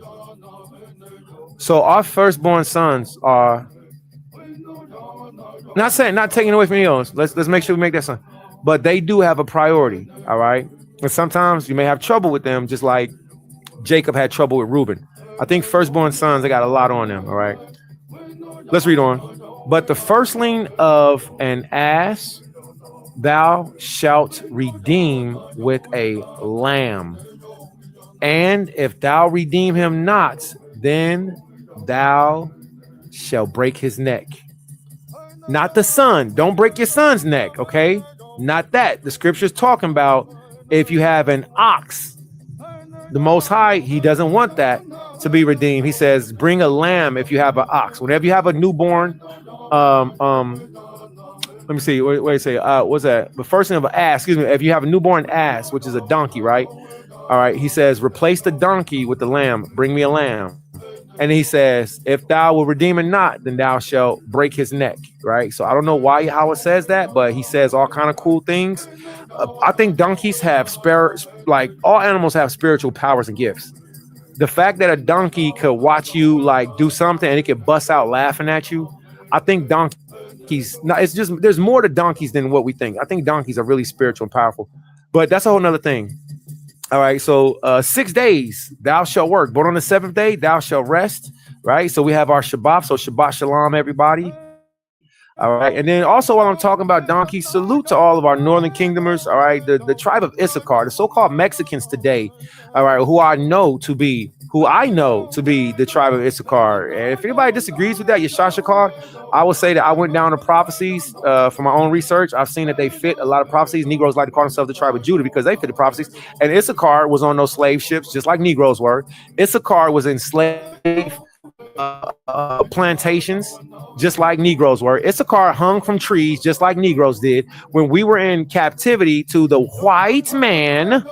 So our firstborn sons are not taking away from any others. Let's make sure we make that son. But they do have a priority. All right. And sometimes you may have trouble with them, just like Jacob had trouble with Reuben. I think firstborn sons, they got a lot on them. All right. Let's read on. But the firstling of an ass thou shalt redeem with a lamb. And if thou redeem him not, then thou shalt break his neck. Not the son. Don't break your son's neck, okay? Not that. The scripture's talking about if you have an ox. The Most High, he doesn't want that to be redeemed. He says, bring a lamb if you have an ox. Whenever you have a newborn, let me see. Wait, say, what's that? The first thing of an ass, excuse me. If you have a newborn ass, which is a donkey, right? All right. He says, replace the donkey with the lamb. Bring me a lamb. And he says, if thou will redeem it not, then thou shalt break his neck. Right. So I don't know why Yahweh says that, but he says all kind of cool things. I think donkeys have like all animals have spiritual powers and gifts. The fact that a donkey could watch you like do something and it could bust out laughing at you. I think donkeys. It's just there's more to donkeys than what we think. I think donkeys are really spiritual and powerful, but that's a whole nother thing. All right, so 6 days thou shalt work, but on the seventh day thou shalt rest. Right, so we have our Shabbat. So Shabbat Shalom, everybody. All right, and then also while I'm talking about donkeys, salute to all of our Northern Kingdomers. All right, the tribe of Issachar, the so-called Mexicans today. All right, who I know to be the tribe of Issachar. And if anybody disagrees with that, Yeshashakar, I will say that I went down to prophecies for my own research. I've seen that they fit a lot of prophecies. Negroes like to call themselves the tribe of Judah because they fit the prophecies. And Issachar was on those slave ships, just like Negroes were. Issachar was in slave plantations. just like Negroes were. Issachar hung from trees just like Negroes did. When we were in captivity to the white man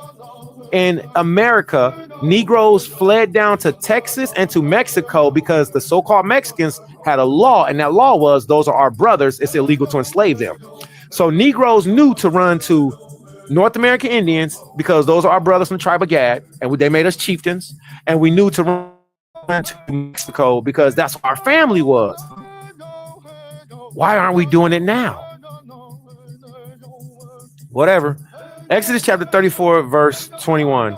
in America, Negroes fled down to Texas and to Mexico because the so-called Mexicans had a law, and that law was those are our brothers. It's illegal to enslave them. So Negroes knew to run to North American Indians because those are our brothers from the tribe of Gad, and they made us chieftains. And we knew to run to Mexico because that's where our family was. Why aren't we doing it now? Whatever. Exodus chapter 34, verse 21.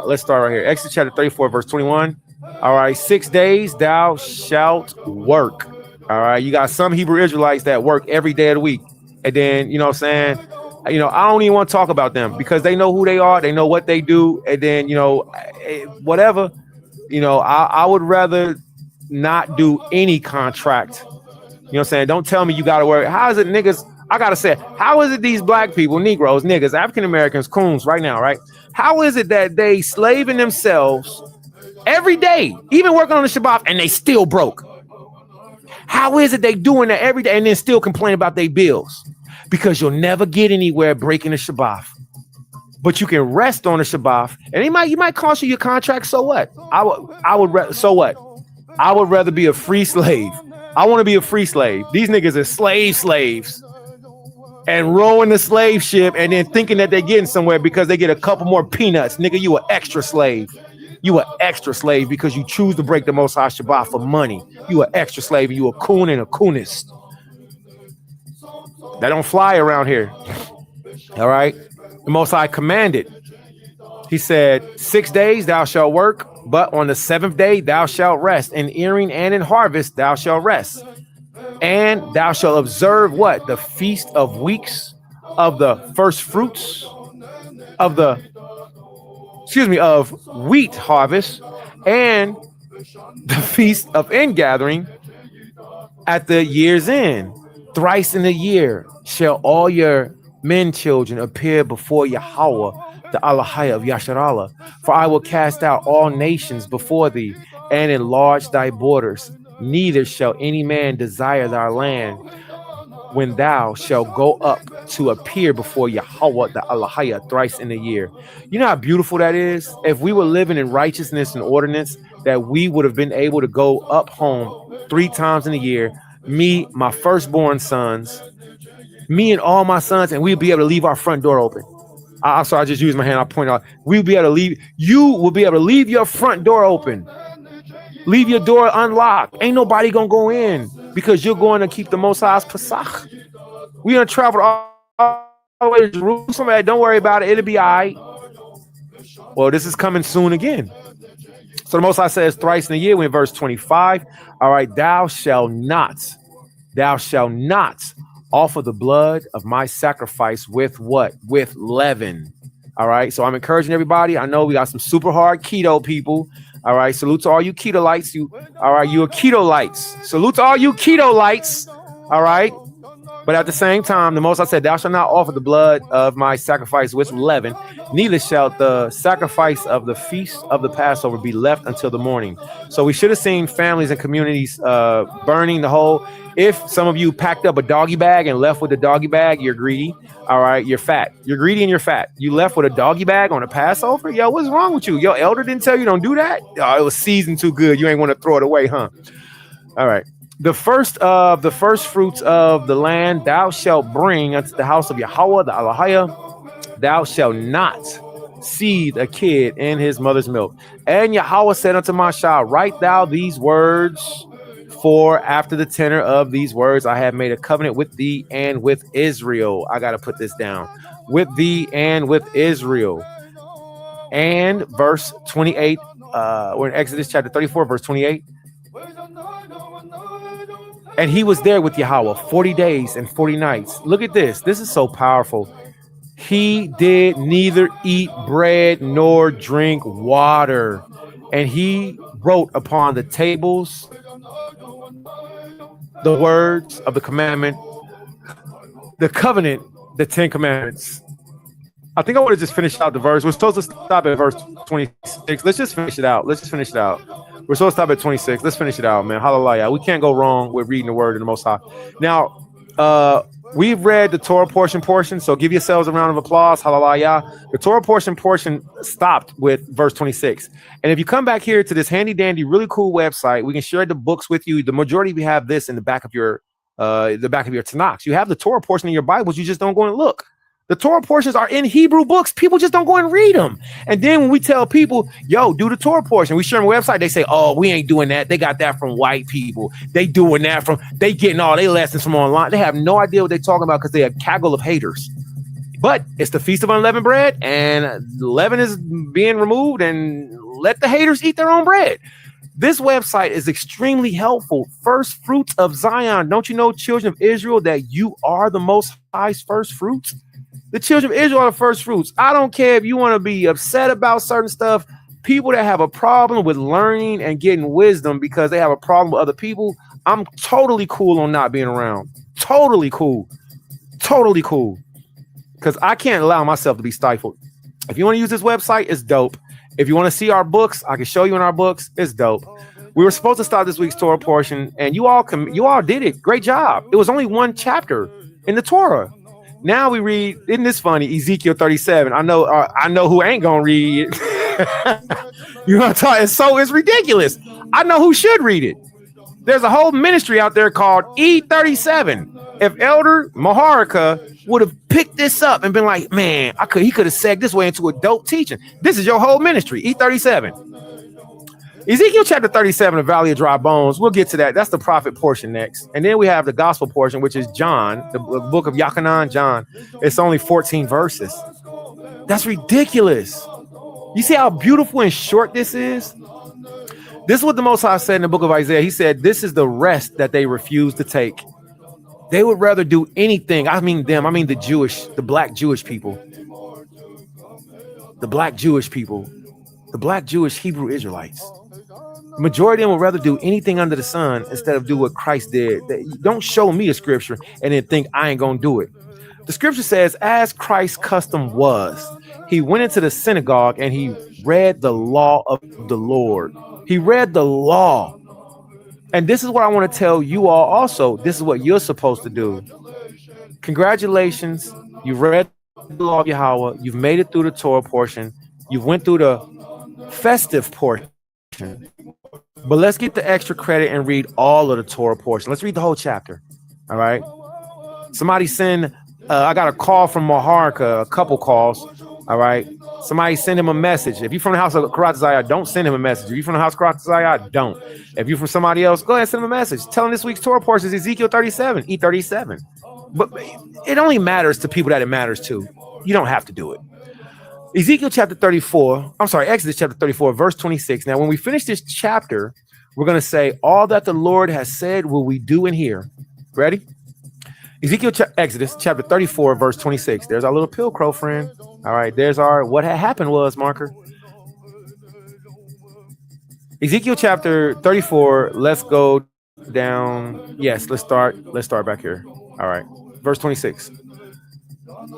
Let's start right here. Exodus chapter 34, verse 21. All right, 6 days thou shalt work. All right, you got some Hebrew Israelites that work every day of the week. And then, you know what I'm saying? You know, I don't even want to talk about them because they know who they are. They know what they do. And then, you know, whatever, you know, I would rather not do any contract. You know what I'm saying? Don't tell me you got to work. How is it niggas? I got to say, how is it these black people, Negroes, niggas, African-Americans, coons right now, right? How is it that they slaving themselves every day, even working on the Shabbat, and they still broke? How is it they doing that every day and then still complain about their bills? Because you'll never get anywhere breaking the Shabbat. But you can rest on the Shabbat, and you might cost you your contract. So what? So what? I would rather be a free slave. I want to be a free slave. These niggas are slaves and rowing the slave ship and then thinking that they're getting somewhere because they get a couple more peanuts. Nigga, you an extra slave. You an extra slave because you choose to break the Most High Shabbat for money. You an extra slave and you a coon and a coonist. That don't fly around here. All right. The Most High commanded. He said, 6 days thou shalt work, but on the seventh day thou shalt rest. In earing and in harvest thou shalt rest. And thou shalt observe what? The feast of weeks, of the first fruits, of wheat harvest, and the feast of ingathering at the year's end. Thrice in a year shall all your men children appear before Yahweh, the Alahai of Yasharallah. For I will cast out all nations before thee, and enlarge thy borders. Neither shall any man desire thy land when thou shalt go up to appear before Yahweh, the Alahai, thrice in a year. You know how beautiful that is? If we were living in righteousness and ordinance, that we would have been able to go up home 3 times in a year, me, my firstborn sons, me and all my sons, and we'd be able to leave our front door open. I just used my hand. I'll point out. We'll be able to leave. You will be able to leave your front door open. Leave your door unlocked. Ain't nobody going to go in because you're going to keep the Most High's Pesach. We're going to travel all the way to Jerusalem. Don't worry about it. It'll be all right. Well, this is coming soon again. So the Most High says thrice in a year. We're in verse 25. All right. Thou shalt not offer the blood of my sacrifice with what? With leaven. All right. So I'm encouraging everybody. I know we got some super hard keto people. All right. Salute to all you keto-lights. You are keto-lights. Salute to all you keto-lights. All right. But at the same time, the Most High said, thou shalt not offer the blood of my sacrifice with leaven, neither shall the sacrifice of the feast of the Passover be left until the morning. So we should have seen families and communities burning the whole. If some of you packed up a doggy bag and left with a doggy bag, you're greedy. All right, you're fat. You're greedy and you're fat. You left with a doggy bag on a Passover? Yo, what's wrong with you? Your elder didn't tell you don't do that? Oh, it was seasoned too good. You ain't want to throw it away, huh? All right. The first fruits of the land thou shalt bring unto the house of Yahweh, the Alahai. Thou shalt not seethe a kid in his mother's milk. And Yahweh said unto my child, write thou these words, for after the tenor of these words I have made a covenant with thee and with Israel. I got to put this down. With thee and with Israel. And verse 28, we're in Exodus chapter 34, verse 28. And he was there with Yahweh 40 days and 40 nights. Look at this. This is so powerful. He did neither eat bread nor drink water. And he wrote upon the tables the words of the commandment, the covenant, the 10 commandments. I think I want to just finish out the verse. We're supposed to stop at verse 26. Let's just finish it out. We're supposed to stop at 26. Let's finish it out, man. Hallelujah. We can't go wrong with reading the word of the Most High. Now, we've read the Torah portion, so give yourselves a round of applause. Hallelujah. The Torah portion stopped with verse 26. And if you come back here to this handy dandy, really cool website, we can share the books with you. The majority of you have this in the back of your Tanakh. You have the Torah portion in your Bibles. You just don't go and look. The Torah portions are in Hebrew books. People just don't go and read them. And then when we tell people, yo, do the Torah portion, we share on the website, they say, oh, we ain't doing that. They got that from white people. They doing that they getting all their lessons from online. They have no idea what they're talking about because they have a gaggle of haters. But it's the Feast of Unleavened Bread, and leaven is being removed, and let the haters eat their own bread. This website is extremely helpful. First fruits of Zion. Don't you know, children of Israel, that you are the Most High's first fruits? The children of Israel are the first fruits. I don't care if you want to be upset about certain stuff. People that have a problem with learning and getting wisdom because they have a problem with other people, I'm totally cool on not being around. Totally cool. Because I can't allow myself to be stifled. If you want to use this website, it's dope. If you want to see our books, I can show you in our books. It's dope. We were supposed to start this week's Torah portion, and you all did it. Great job. It was only one chapter in the Torah. Now we read, isn't this funny? Ezekiel 37. I know who ain't gonna read it. You know what I'm talking? It's ridiculous. I know who should read it. There's a whole ministry out there called E37. If Elder Maharika would have picked this up and been like, man, he could have segued this way into a dope teaching. This is your whole ministry, E37. Ezekiel chapter 37, the Valley of Dry Bones. We'll get to that. That's the prophet portion next. And then we have the gospel portion, which is John, the book of Yachanan, John. It's only 14 verses. That's ridiculous. You see how beautiful and short this is? This is what the Most High said in the book of Isaiah. He said, this is the rest that they refuse to take. They would rather do anything. I mean the black Jewish people. The black Jewish Hebrew Israelites. The majority of them would rather do anything under the sun instead of do what Christ did. Don't show me a scripture and then think I ain't gonna do it. The scripture says, as Christ's custom was, he went into the synagogue and he read the law of the Lord. He read the law. And this is what I want to tell you all also. This is what you're supposed to do. Congratulations. You've read the law of Yahweh. You've made it through the Torah portion. You've went through the festive portion. But let's get the extra credit and read all of the Torah portion. Let's read the whole chapter. All right. Somebody send, I got a call from Maharika, a couple calls. All right. Somebody send him a message. If you're from the house of Karatazaya, don't send him a message. If you're from the house of Karatazaya, don't. If you're from somebody else, go ahead and send him a message. Tell him this week's Torah portion is Ezekiel 37, E37. But it only matters to people that it matters to. You don't have to do it. Exodus chapter 34, verse 26. Now, when we finish this chapter, we're going to say, all that the Lord has said will we do in here. Ready? Exodus chapter 34, verse 26. There's our little pill crow friend. All right, there's our what had happened was marker. Ezekiel chapter 34, let's go down. Yes, let's start back here. All right, verse 26.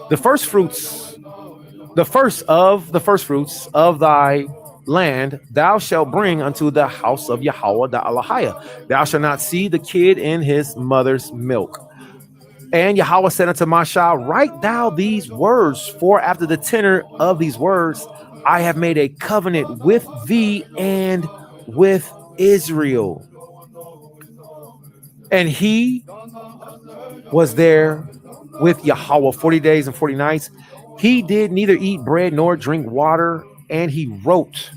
The first fruits of thy land thou shalt bring unto the house of Yahweh the Elohim. Thou shalt not see the kid in his mother's milk. And Yahweh said unto Masha, write thou these words, for after the tenor of these words I have made a covenant with thee and with Israel. And he was there with Yahweh 40 days and 40 nights. He did neither eat bread nor drink water, and he wrote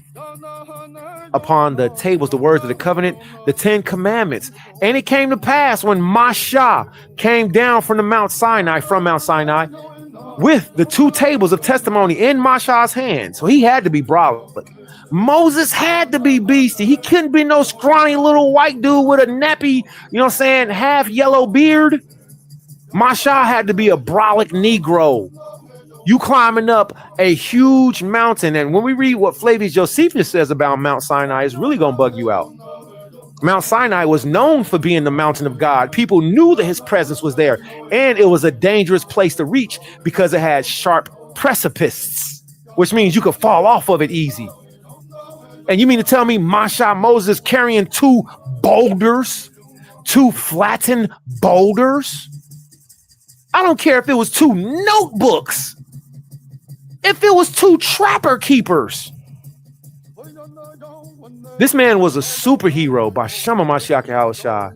upon the tables the words of the covenant, the 10 commandments. And it came to pass when Masha came down from Mount Sinai, with the 2 tables of testimony in Masha's hand. So he had to be brolic. Moses had to be beastie. He couldn't be no scrawny little white dude with a nappy, half yellow beard. Masha had to be a brolic Negro. You climbing up a huge mountain. And when we read what Flavius Josephus says about Mount Sinai, it's really going to bug you out. Mount Sinai was known for being the mountain of God. People knew that his presence was there. And it was a dangerous place to reach because it had sharp precipice, which means you could fall off of it easy. And you mean to tell me Moses carrying two flattened boulders? I don't care if it was two notebooks. If it was two trapper keepers. This man was a superhero by Shema Mashiach Yahushua.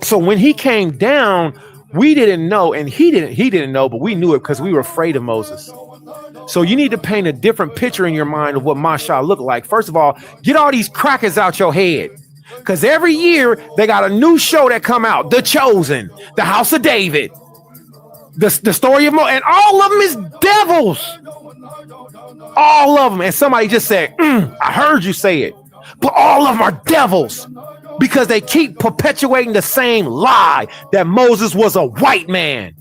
So when he came down, we didn't know, and he didn't know, but we knew it because we were afraid of Moses. So you need to paint a different picture in your mind of what Masha looked like. First of all, get all these crackers out your head. Because every year they got a new show that come out. The Chosen, The House of David, the story of Moses, and all of them is devils. All of them. And somebody just said, I heard you say it. But all of them are devils because they keep perpetuating the same lie that Moses was a white man.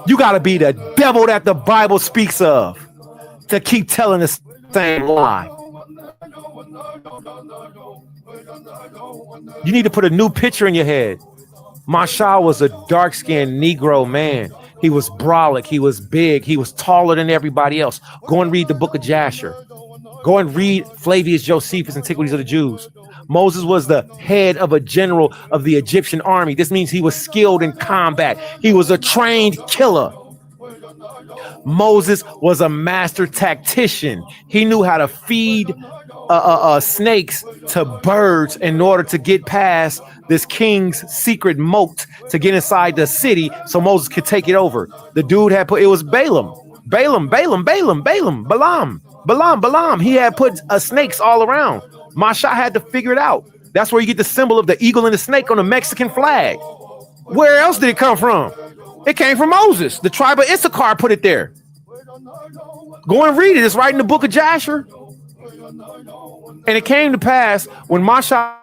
You got to be the devil that the Bible speaks of to keep telling the same lie. You need to put a new picture in your head. Masha was a dark-skinned Negro man. He was brolic. He was big. He was taller than everybody else. Go and read the book of Jasher. Go and read Flavius Josephus' Antiquities of the Jews. Moses was the head of a general of the Egyptian army. This means he was skilled in combat. He was a trained killer. Moses was a master tactician. He knew how to feed snakes to birds in order to get past this king's secret moat to get inside the city so Moses could take it over. The dude had put, it was Balaam. He had put snakes all around. Masha had to figure it out. That's where you get the symbol of the eagle and the snake on the Mexican flag. Where else did it come from? It came from Moses. The tribe of Issachar put it there. Go and read it. It's right in the book of Jasher. And it came to pass when Masha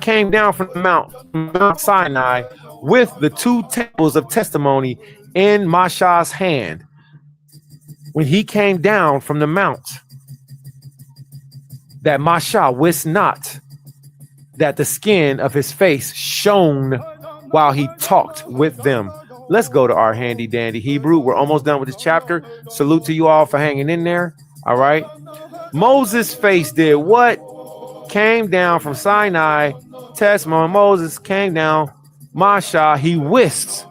came down from Mount Sinai with the two tables of testimony in Masha's hand. When he came down from the mount, that Masha wist not that the skin of his face shone while he talked with them. Let's go to our handy dandy Hebrew. We're almost done with this chapter. Salute to you all for hanging in there. All right. Moses' face did what? Came down from Sinai. Testimony. Moses came down. Masha, he whisked.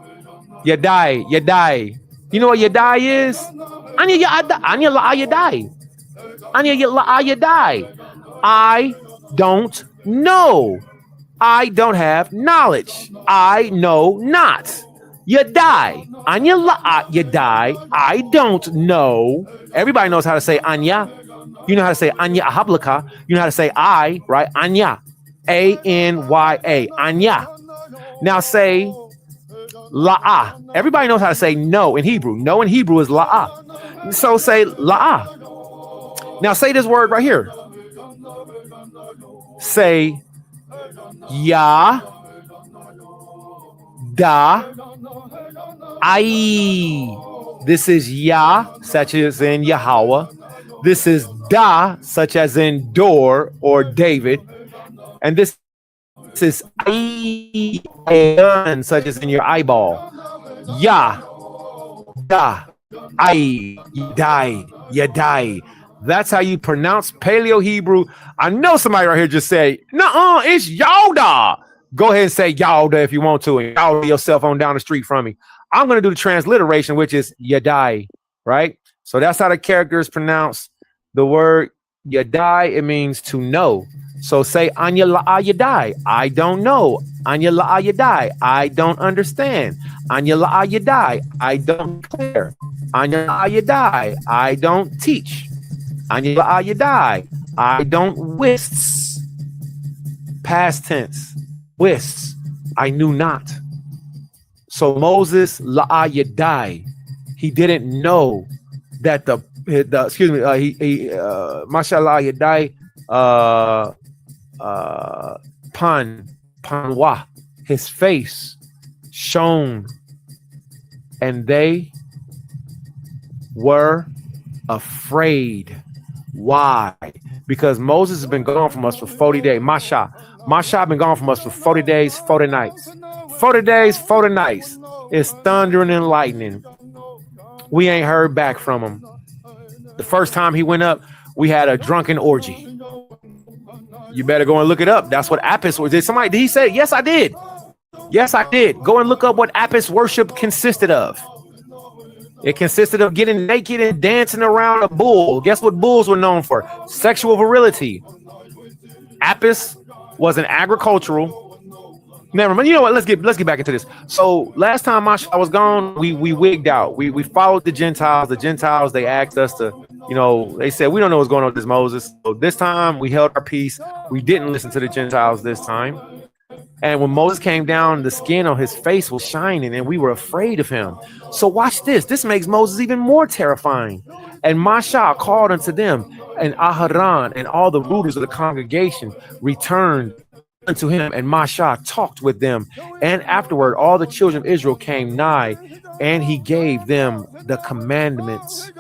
Yadai. You know what Yadai is? Anya Yadai. I don't know. I don't have knowledge. I know not. Yadai. Anya Yadai. I don't know. Everybody knows how to say Anya. You know how to say Anya Ahablaka. You know how to say I, right? Anya. A-N-Y-A. Anya. Now say La'ah. Everybody knows how to say no in Hebrew. No in Hebrew is La'ah. So say La'ah. Now say this word right here. Say Ya Da Ai. This is Ya, such as in Yahweh. This is Da, such as in door or David. And this is Ai, such as in your eyeball. Ya Da Ai Yadai. That's how you pronounce Paleo Hebrew. I know somebody right here just said, "Nuh-uh, it's Yalda." Go ahead and say Yalda if you want to, and Yalda your cell phone down the street from me. I'm going to do the transliteration, which is Yadai, right? So that's how the character is pronounced. The word Yadai, it means to know. So say Anya La'a Yadai. I don't know. Anya La'a Yadai. I don't understand. Anya La'a Yadai. I don't declare. Anya La'a Yadai. I don't teach. Anya La'a Yadai. I don't wists. Past tense. Wists. I knew not. So Moses La'a Yadai. He didn't know that Mashallah Yadai Panwa, his face shone, and they were afraid. Why? Because Moses has been gone from us for 40 days. Masha been gone from us for 40 days, 40 nights. 40 days, 40 nights. It's thundering and lightning. We ain't heard back from him. The first time he went up, we had a drunken orgy. You better go and look it up. That's what Apis was. Did he say? Yes, I did. Yes, I did. Go and look up what Apis worship consisted of. It consisted of getting naked and dancing around a bull. Guess what bulls were known for? Sexual virility. Apis was an agricultural. Never mind. You know what? Let's get back into this. So last time I was gone, we wigged out. We followed the Gentiles. The Gentiles, they asked us to, they said, we don't know what's going on with this Moses. So this time we held our peace. We didn't listen to the Gentiles this time. And when Moses came down, the skin on his face was shining and we were afraid of him. So watch this. This makes Moses even more terrifying. And Masha called unto them, and Aharon and all the rulers of the congregation returned unto him, and Masha talked with them. And afterward, all the children of Israel came nigh, and he gave them the commandments,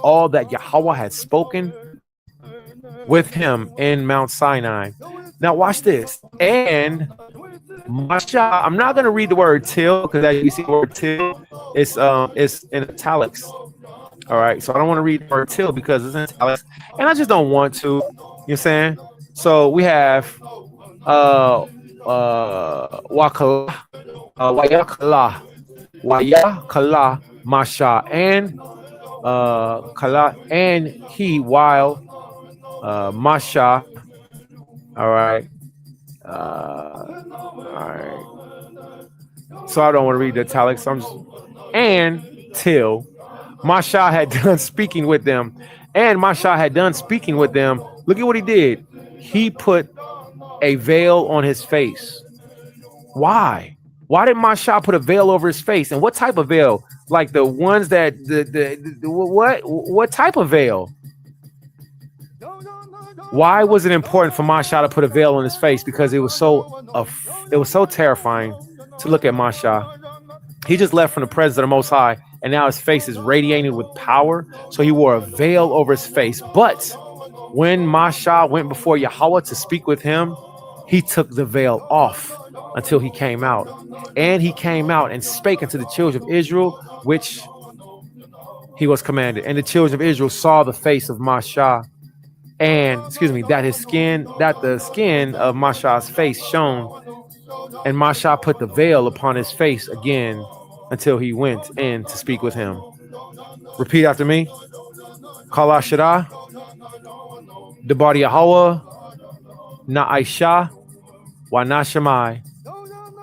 all that Yahweh had spoken with him in Mount Sinai. Now watch this. And Masha, I'm not going to read the word till, because as you see the word till, it's in italics. All right, so I don't want to read the word till because it's in italics, and I just don't want to. You know what I'm saying? So we have Wayakala Masha and Kala and he while Masha. All right. So I don't want to read the italics. So I'm just and till Masha had done speaking with them, and Masha had done speaking with them. Look at what he did. He put a veil on his face. Why? Why did Masha put a veil over his face? And what type of veil? Like the ones that what type of veil? Why was it important for Masha to put a veil on his face? Because it was so terrifying to look at Masha. He just left from the presence of the Most High, and now his face is radiating with power. So he wore a veil over his face. But when Masha went before Yahweh to speak with him, he took the veil off until he came out. And he came out and spake unto the children of Israel, which he was commanded. And the children of Israel saw the face of Masha, and that the skin of Masha's face shone. And Masha put the veil upon his face again until he went in to speak with him. Repeat after me. Kala Shara, Debar Yahweh, Na'aisha, Wa Nashamai.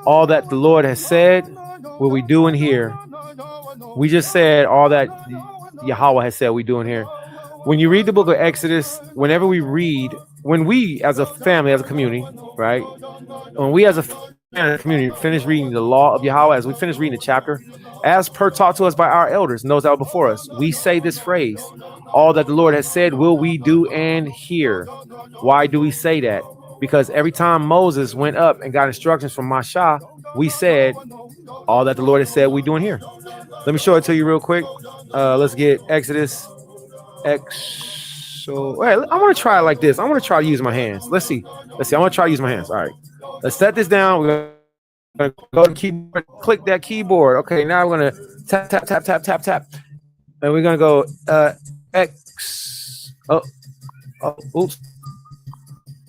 All that the Lord has said, will we do and hear. We just said all that Yahweh has said we do and hear. When you read the book of Exodus, when we as a family, as a community, right? When we as a community finish reading the law of Yahweh, as we finish reading the chapter, as per taught to us by our elders, and those that were before us, we say this phrase, all that the Lord has said will we do and hear. Why do we say that? Because every time Moses went up and got instructions from Masha, we said, all that the Lord has said we do and hear. Let me show it to you real quick. Let's get Exodus. So I want to try it like this. I want to try to use my hands. Let's see. I want to try to use my hands. All right. Let's set this down. We're going to go to keyboard, click that keyboard. Okay, now we're going to tap, tap, tap, tap, tap, tap. And we're going to go X. Oops.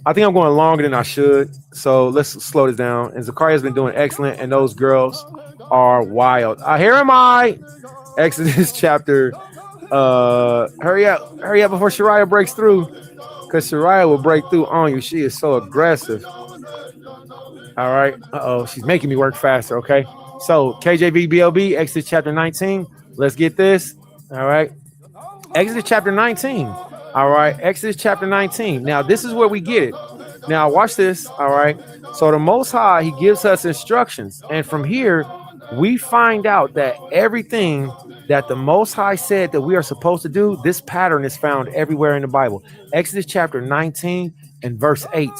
I think I'm going longer than I should. So let's slow this down. And Zakaria's been doing excellent. And those girls are wild. Here am I. Exodus chapter. Hurry up before Shariah breaks through. Because Shariah will break through on you. She is so aggressive. All right. She's making me work faster. Okay. So KJV BLB, Exodus chapter 19. Let's get this. All right. Exodus chapter 19. All right. Exodus chapter 19. Now, this is where we get it. Now, watch this. All right. So the Most High, he gives us instructions. And from here, we find out that everything that the Most High said that we are supposed to do, this pattern is found everywhere in the Bible. Exodus chapter 19 and verse 8.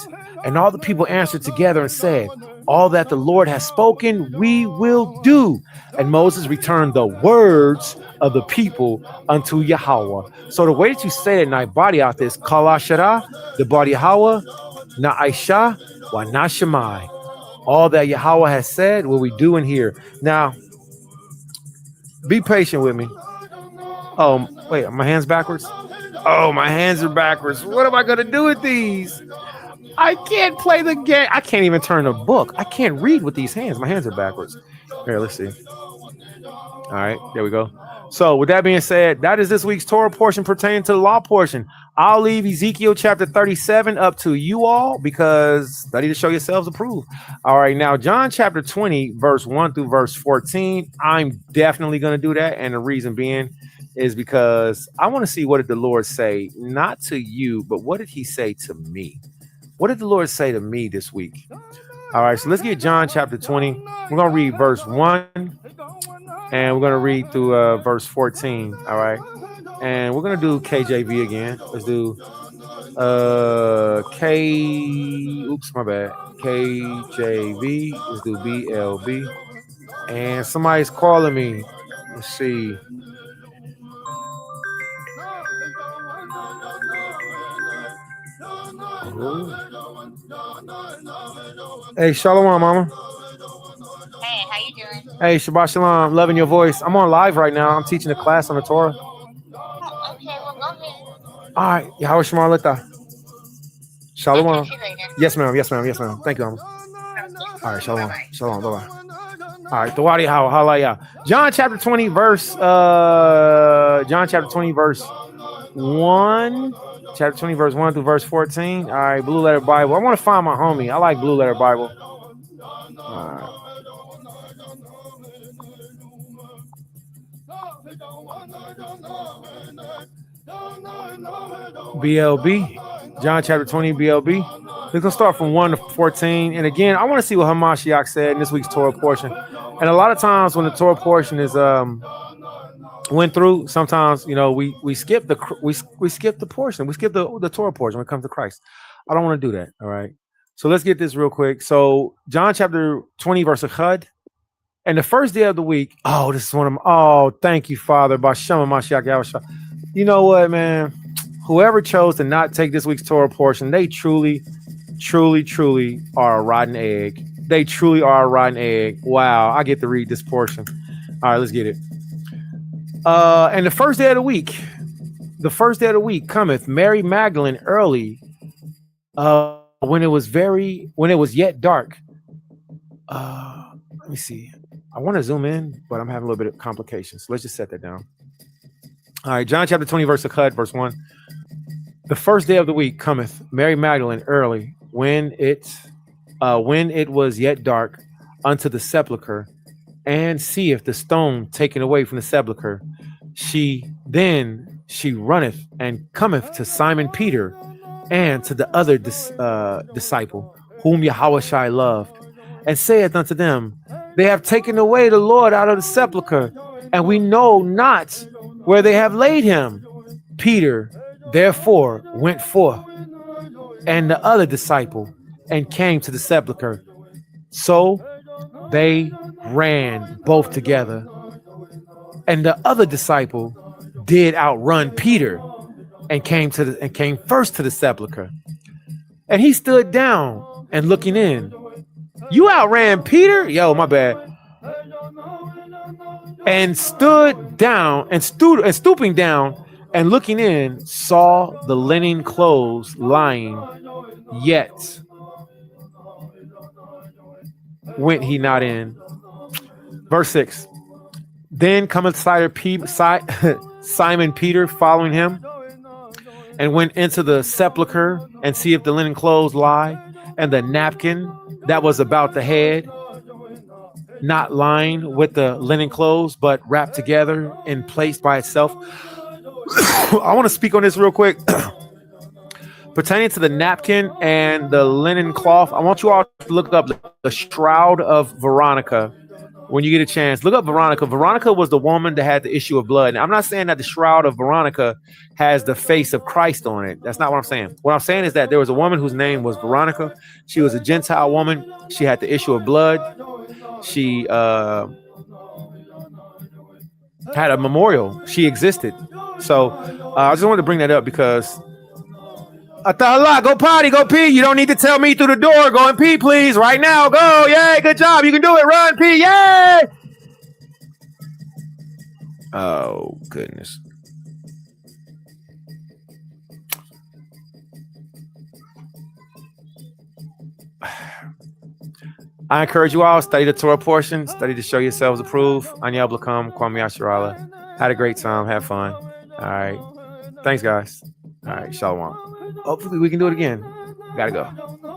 And all the people answered together and said, all that the Lord has spoken, we will do. And Moses returned the words of the people unto Yahweh. So the way that you say it, body out this, Kala Shara, the body Yahweh, Na'aisha, Wa Nashamai. All that Yahweh has said, will we do in here. Now, be patient with me. Oh, wait, my hands backwards? Oh, my hands are backwards. What am I going to do with these? I can't play the game. I can't even turn a book. I can't read with these hands. My hands are backwards. Here, let's see. All right, there we go. So with that being said, that is this week's Torah portion pertaining to the law portion. I'll leave Ezekiel chapter 37 up to you all because study to show yourselves approved. All right, now John chapter 20, verse 1 through verse 14. I'm definitely going to do that. And the reason being is because I want to see what did the Lord say, not to you, but what did he say to me? What did the Lord say to me this week? All right, so let's get John chapter 20. We're going to read verse 1 and we're going to read through verse 14. All right, and we're going to do KJV again. Let's do oops, my bad. KJV. Let's do BLB. And somebody's calling me. Let's see. Ooh. Hey, Shalom, mama. Hey, how you doing? Hey, Shabbat Shalom. Loving your voice. I'm on live right now. I'm teaching a class on the Torah. Oh, okay, well, go ahead. All right. Yahweh Shema Leta. Shalom. I'll catch you later. Yes, ma'am. Yes, ma'am. Yes, ma'am. Thank you, mama. All right. Shalom. Bye-bye. Shalom. Bye-bye. All right. Tawadi how halaya. John chapter 20, verse 1. Chapter 20, verse 1 through verse 14. All right, Blue Letter Bible. I want to find my homie. I like Blue Letter Bible. All right. BLB. John chapter 20, BLB. We're going to start from 1 to 14. And again, I want to see what Hamashiach said in this week's Torah portion. And a lot of times when the Torah portion is went through, sometimes we skip the portion. We skip the Torah portion when it comes to Christ. I don't want to do that. All right. So let's get this real quick. So John chapter 20, verse 1. And the first day of the week. Oh, this is one of them. Oh, thank you, Father. Bashama Mashiach Yahushua. You know what, man? Whoever chose to not take this week's Torah portion, they truly, truly, truly are a rotten egg. They truly are a rotten egg. Wow, I get to read this portion. All right, let's get it. And the first day of the week cometh Mary Magdalene early, when it was yet dark. Let me see. I want to zoom in, but I'm having a little bit of complications. So let's just set that down. All right, John chapter 20, verse 1. The first day of the week cometh Mary Magdalene early, when it was yet dark, unto the sepulchre, and seeth the stone taken away from the sepulchre. She runneth and cometh to Simon Peter and to the other disciple, whom Yahushua loved, and saith unto them, They have taken away the Lord out of the sepulchre, and we know not where they have laid him. Peter therefore went forth, and the other disciple, and came to the sepulchre. So they ran both together, and the other disciple did outrun Peter, and came first to the sepulchre. And he stood down and looking in. You outran Peter? Yo, my bad. And stood down and stooping down and looking in, saw the linen clothes lying, yet went he not in. Verse 6. Then cometh Simon Peter following him, and went into the sepulchre, and see if the linen clothes lie, and the napkin that was about the head, not lying with the linen clothes, but wrapped together and placed by itself. I want to speak on this real quick. Pertaining to the napkin and the linen cloth, I want you all to look up the Shroud of Veronica. When you get a chance, look up Veronica. Veronica was the woman that had the issue of blood. And I'm not saying that the Shroud of Veronica has the face of Christ on it. That's not what I'm saying. What I'm saying is that there was a woman whose name was Veronica. She was a Gentile woman. She had the issue of blood. She had a memorial. She existed. So I just wanted to bring that up because Atahallah, go potty, go pee. You don't need to tell me through the door. Go and pee, please. Right now. Go. Yay. Good job. You can do it. Run, pee. Yay. Oh, goodness. I encourage you all, study the Torah portion, study to show yourselves approved. Anya Blakam, Kwame Asherala. Had a great time, have fun. All right. Thanks, guys. All right, shalom. Hopefully we can do it again. Gotta go.